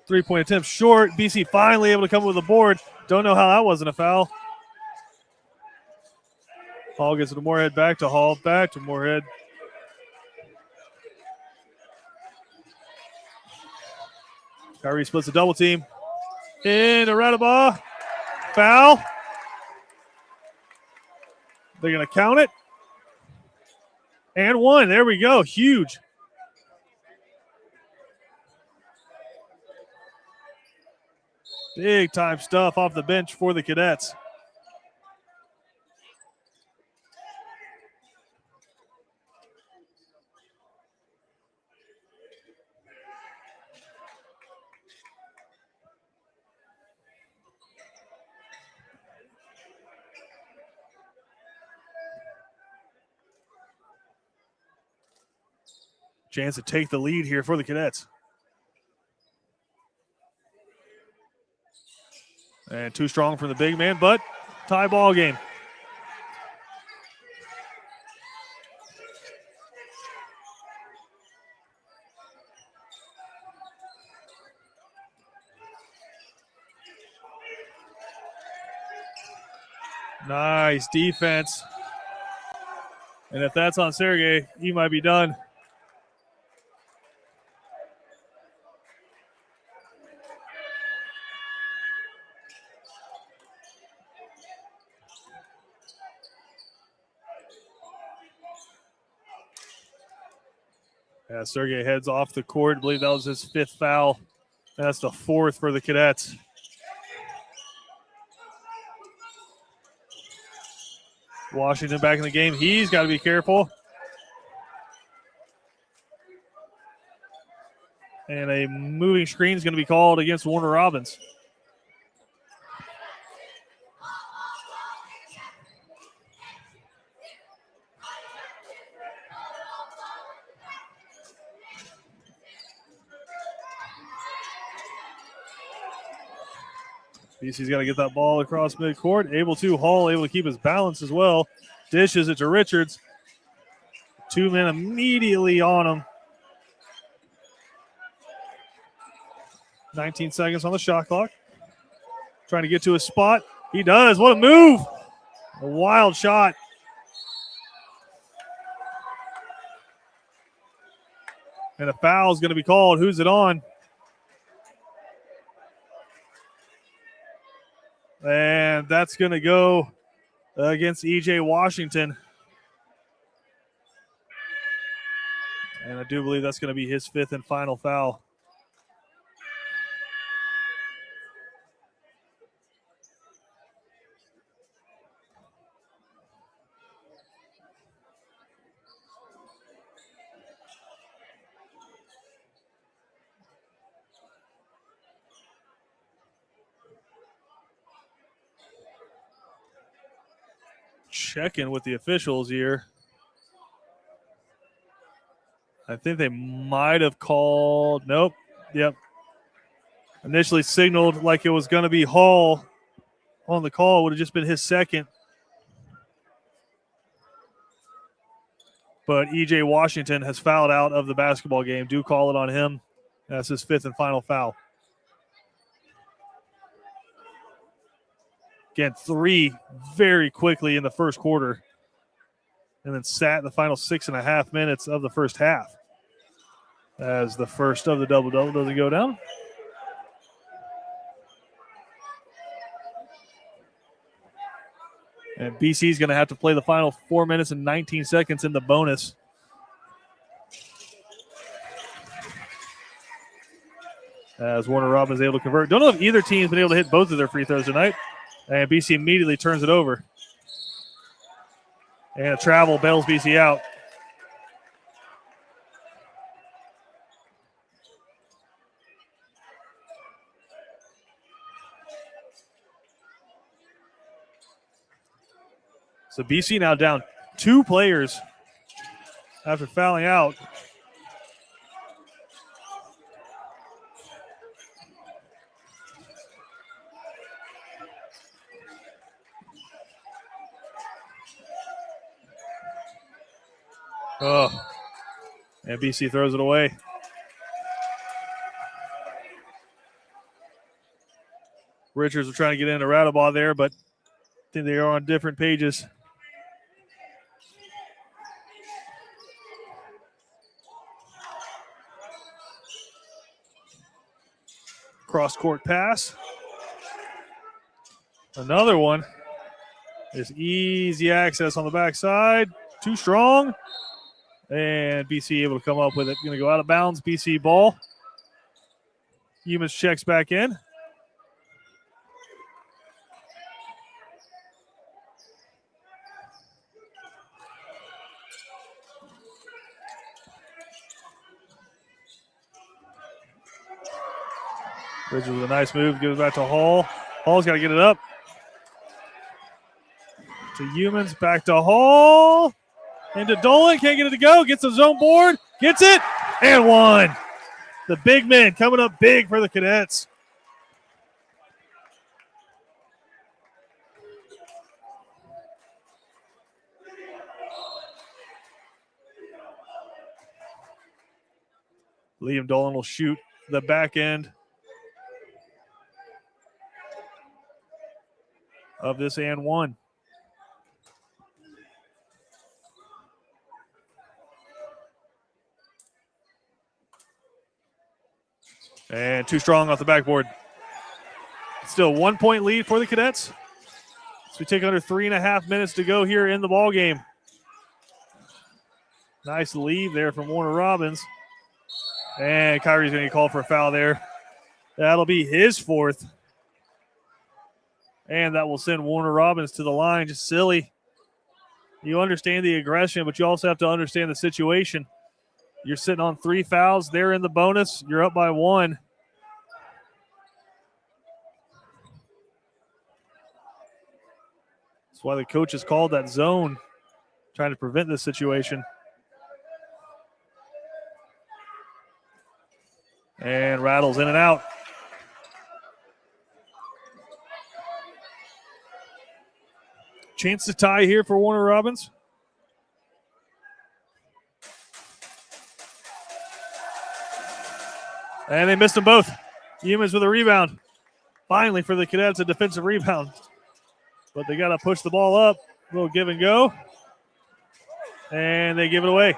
Three-point attempt short. BC finally able to come with a board. Don't know how that wasn't a foul. Hall gets it to Moorhead, back to Hall, back to Moorhead. Kyrie splits a double team. Into Radaba. Foul. They're going to count it. And one. There we go. Huge. Big time stuff off the bench for the Cadets. Chance to take the lead here for the Cadets. And too strong for the big man, but tie ball game. Nice defense. And if that's on Sergey, he might be done. Yeah, Sergey heads off the court. I believe that was his fifth foul. That's the fourth for the Cadets. Washington back in the game. He's got to be careful. And a moving screen is going to be called against Warner Robins. BC's got to get that ball across midcourt. Hall able to keep his balance as well. Dishes it to Richards. Two men immediately on him. 19 seconds on the shot clock. Trying to get to a spot. He does. What a move. A wild shot. And a foul is going to be called. Who's it on? And that's going to go against E.J. Washington. And I do believe that's going to be his fifth and final foul. checking with the officials here. I think they might have called. Nope. Yep. Initially signaled like it was going to be Hall on the call. Would have just been his second. But E.J. Washington has fouled out of the basketball game. Do call it on him. That's his fifth and final foul. Again, 3 very quickly in the first quarter. And then sat in the final 6.5 minutes of the first half. As the first of the double-double doesn't go down. And BC's going to have to play the final 4 minutes and 19 seconds in the bonus. As Warner Robins able to convert. Don't know if either team's been able to hit both of their free throws tonight. And BC immediately turns it over. And a travel bails BC out. So BC now down 2 players after fouling out. Oh, and BC throws it away. Richards was trying to get into Radabah there, but I think they are on different pages. Cross-court pass. Another one. There's easy access on the backside. Too strong. And BC able to come up with it. Going to go out of bounds. BC ball. Humans checks back in. Bridges with a nice move. Gives it back to Hall. Hall's got to get it up. To Humans. Back to Hall. Into Dolan, can't get it to go. Gets the zone board, gets it, and one. The big men coming up big for the Cadets. Liam Dolan will shoot the back end of this and one. And too strong off the backboard. Still 1 point lead for the Cadets. So we take under 3.5 minutes to go here in the ball game. Nice lead there from Warner Robins. And Kyrie's going to get called for a foul there. That'll be his 4th. And that will send Warner Robins to the line. Just silly. You understand the aggression, but you also have to understand the situation. You're sitting on 3 fouls. They're in the bonus. You're up by 1. That's why the coach has called that zone, trying to prevent this situation. And rattles in and out. Chance to tie here for Warner Robins. And they missed them both. Humans with a rebound. Finally for the Cadets, a defensive rebound. But they got to push the ball up. A little give and go. And they give it away.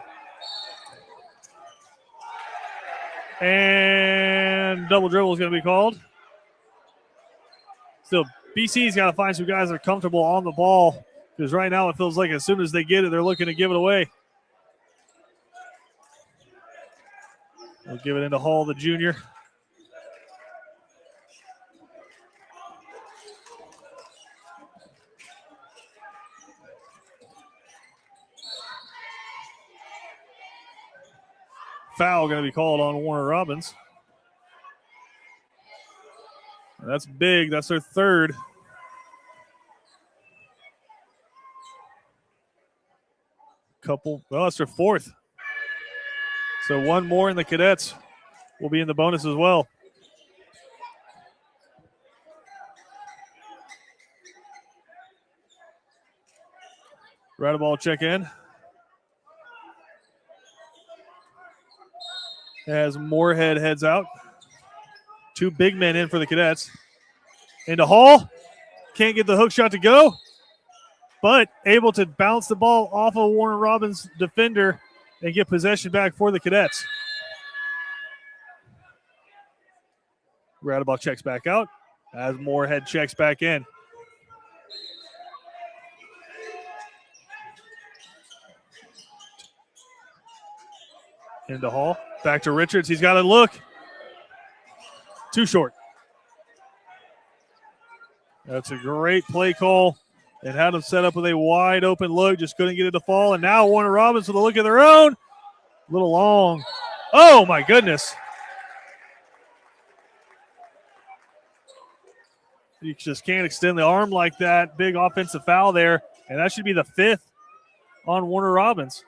And double dribble is going to be called. Still, BC's got to find some guys that are comfortable on the ball, because right now it feels like as soon as they get it, they're looking to give it away. They'll give it into Hall, the junior. Foul going to be called on Warner Robins. That's big. That's their 3rd. Well, that's their fourth. So one more, and the Cadets will be in the bonus as well. Ball check in. As Moorhead heads out. 2 big men in for the Cadets. Into Hall. Can't get the hook shot to go, but able to bounce the ball off of Warner Robins' defender and get possession back for the Cadets. Ball checks back out as Moorhead checks back in. Into Hall. Back to Richards. He's got a look. Too short. That's a great play call. And had him set up with a wide open look. Just couldn't get it to fall. And now Warner Robins with a look of their own. A little long. Oh, my goodness. You just can't extend the arm like that. Big offensive foul there. And that should be the 5th on Warner Robins.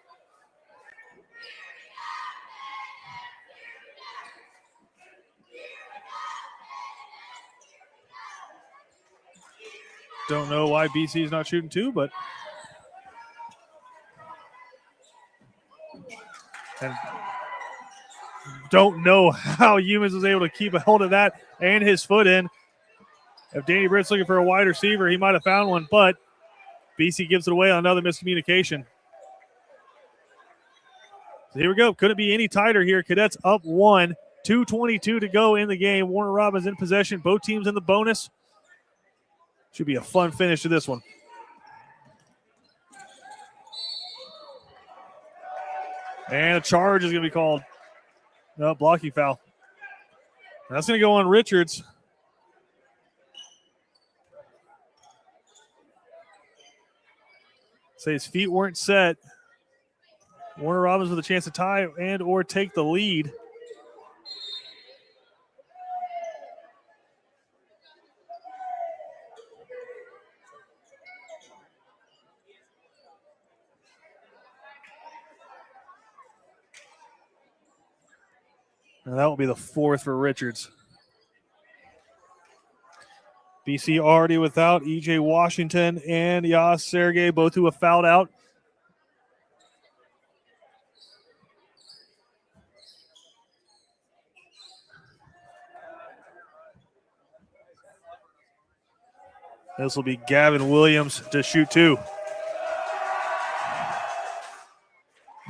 Don't know why BC is not shooting 2, but and don't know how Humans was able to keep a hold of that and his foot in. If Danny Britt's looking for a wide receiver, he might have found one, but BC gives it away on another miscommunication. So here we go. Couldn't be any tighter here. Cadets up 1, 2:22 to go in the game. Warner Robins in possession. Both teams in the bonus. Should be a fun finish to this one. And a charge is going to be called. No, blocking foul. And that's going to go on Richards. Say his feet weren't set. Warner Robins with a chance to tie and or take the lead. And that will be the 4th for Richards. BC already without E.J. Washington and Yas Sergey, both who have fouled out. This will be Gavin Williams to shoot 2.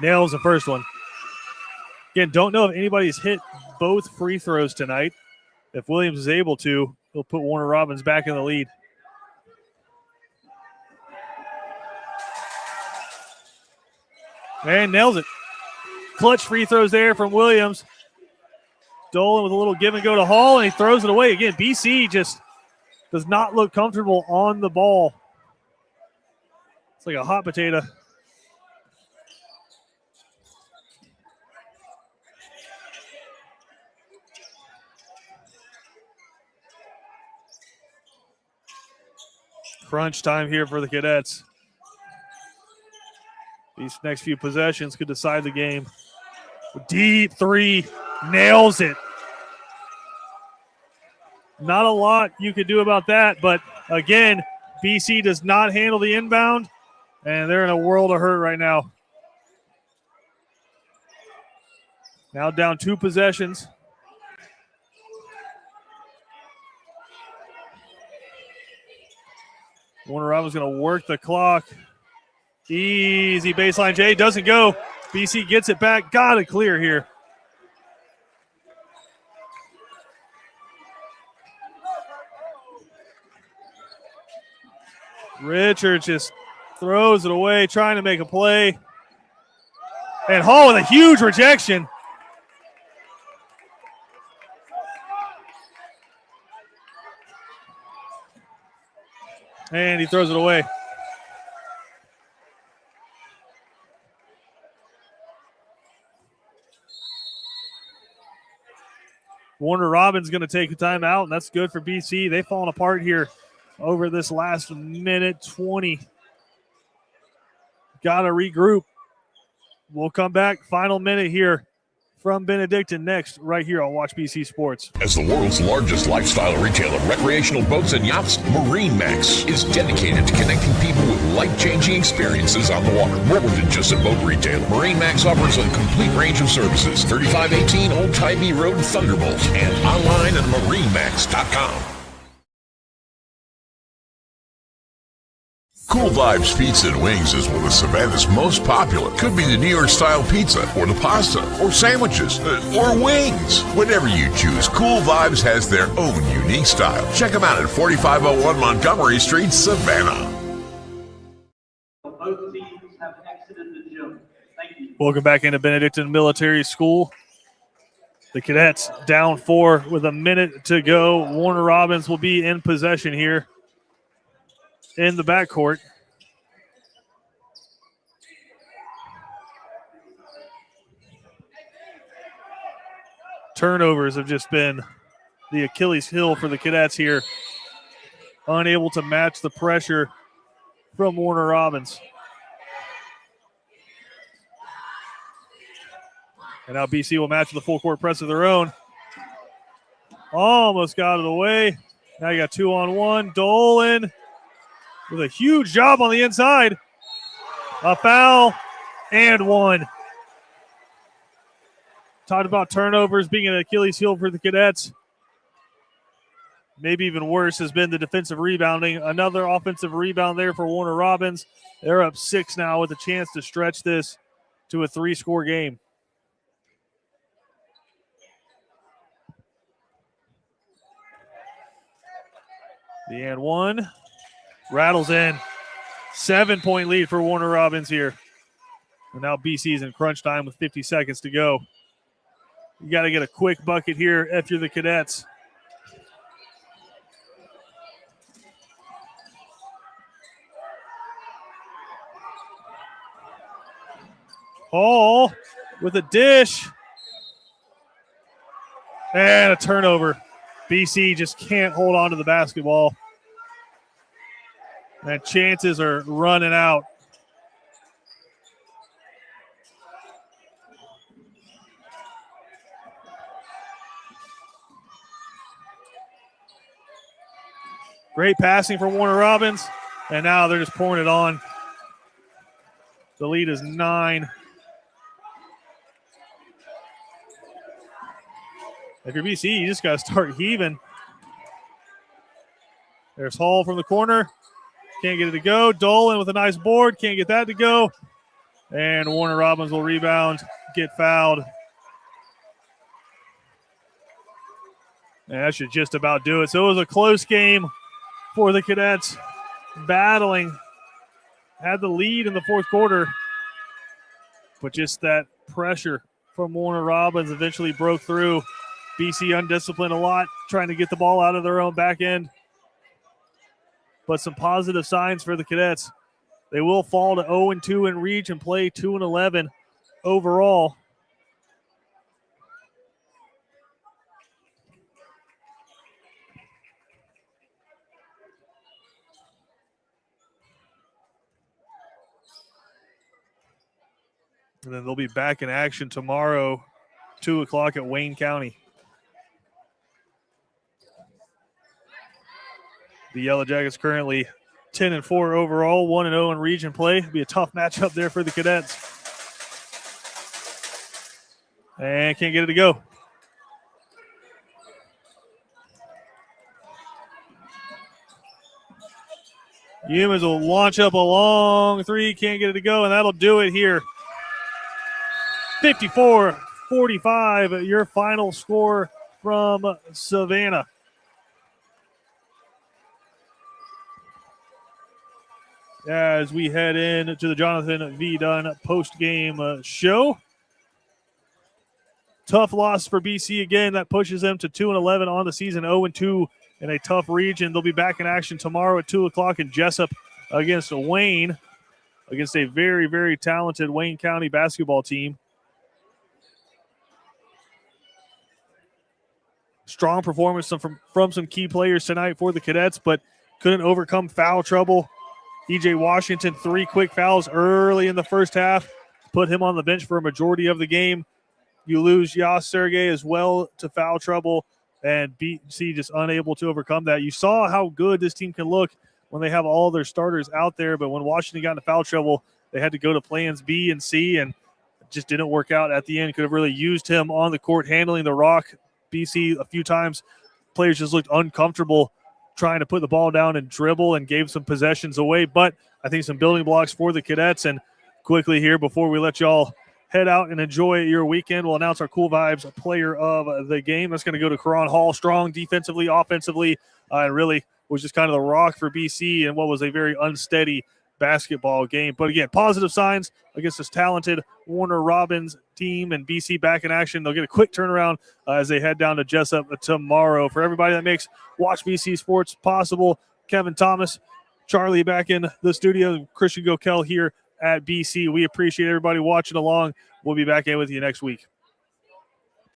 Nails the first one. Again, don't know if anybody's hit both free throws tonight. If Williams is able to, he'll put Warner Robins back in the lead. And nails it. Clutch free throws there from Williams. Dolan with a little give and go to Hall, and he throws it away. Again, BC just does not look comfortable on the ball. It's like a hot potato. Crunch time here for the Cadets. These next few possessions could decide the game. Deep 3, nails it. Not a lot you could do about that, but again, BC does not handle the inbound, and they're in a world of hurt right now. Now down 2 possessions. Warner Robins going to work the clock. Easy baseline J. Doesn't go. BC gets it back. Got to clear here. Richards just throws it away, trying to make a play. And Hall with a huge rejection. And he throws it away. Warner Robins going to take a timeout, and that's good for BC. They've fallen apart here over this last minute 20. Got to regroup. We'll come back. Final minute here from Benedictine next, right here on Watch BC Sports. As the world's largest lifestyle retailer of recreational boats and yachts, MarineMax is dedicated to connecting people with life-changing experiences on the water. More than just a boat retailer, MarineMax offers a complete range of services. 3518 Old Tybee Road, Thunderbolt, and online at marinemax.com. Cool Vibes Pizza and Wings is one of Savannah's most popular. Could be the New York style pizza, or the pasta, or sandwiches, or wings. Whatever you choose, Cool Vibes has their own unique style. Check them out at 4501 Montgomery Street, Savannah. Both teams have exited the gym. Thank you. Welcome back into Benedictine Military School. The Cadets down 4 with a minute to go. Warner Robins will be in possession here in the backcourt. Turnovers have just been the Achilles heel for the Cadets here. Unable to match the pressure from Warner Robins. And now BC will match with a full court press of their own. Almost got it away. Now you got 2-on-1. Dolan with a huge job on the inside. A foul and one. Talked about turnovers being an Achilles heel for the Cadets. Maybe even worse has been the defensive rebounding. Another offensive rebound there for Warner Robins. They're up 6 now with a chance to stretch this to a 3-score game. The and one rattles in. 7-point lead for Warner Robins here. And now BC's in crunch time with 50 seconds to go. You got to get a quick bucket here if you're the Cadets. Hall with a dish. And a turnover. BC just can't hold on to the basketball. And chances are running out. Great passing for Warner Robins. And now they're just pouring it on. The lead is 9. If you're BC, you just got to start heaving. There's Hall from the corner. Can't get it to go. Dolan with a nice board. Can't get that to go. And Warner Robins will rebound, get fouled. And that should just about do it. So it was a close game for the Cadets. Battling. Had the lead in the fourth quarter. But just that pressure from Warner Robins eventually broke through. BC undisciplined a lot, trying to get the ball out of their own back end. But some positive signs for the Cadets. They will fall to 0-2 in reach and play 2-11 overall. And then they'll be back in action tomorrow, 2 o'clock at Wayne County. The Yellow Jackets currently 10-4 overall, 1-0 in region play. It'll be a tough matchup there for the Cadets. And can't get it to go. Humans will launch up a long 3, can't get it to go, and that'll do it here. 54-45, your final score from Savannah. As we head in to the Jonathan V. Dunn post-game show. Tough loss for BC again. That pushes them to 2-11 on the season, 0-2 in a tough region. They'll be back in action tomorrow at 2 o'clock in Jessup against Wayne, against a very, very talented Wayne County basketball team. Strong performance from some key players tonight for the Cadets, but couldn't overcome foul trouble. EJ Washington, 3 quick fouls early in the first half. put him on the bench for a majority of the game. You lose Yas Sergey as well to foul trouble, and BC just unable to overcome that. You saw how good this team can look when they have all their starters out there, but when Washington got into foul trouble, they had to go to plans B and C, and it just didn't work out at the end. Could have really used him on the court handling the rock. BC a few times, players just looked uncomfortable trying to put the ball down and dribble, and gave some possessions away, but I think some building blocks for the Cadets. And quickly here, before we let y'all head out and enjoy your weekend, we'll announce our Cool Vibes player of the game. That's going to go to Karan Hall. Strong defensively, offensively, and really was just kind of the rock for BC in what was a very unsteady basketball game. But again, positive signs against this talented Warner Robins team, and BC back in action. They'll get a quick turnaround as they head down to Jessup tomorrow. For everybody that makes Watch BC Sports possible, Kevin Thomas, Charlie back in the studio, Christian Gokel here at BC. We appreciate everybody watching along. We'll be back in with you next week.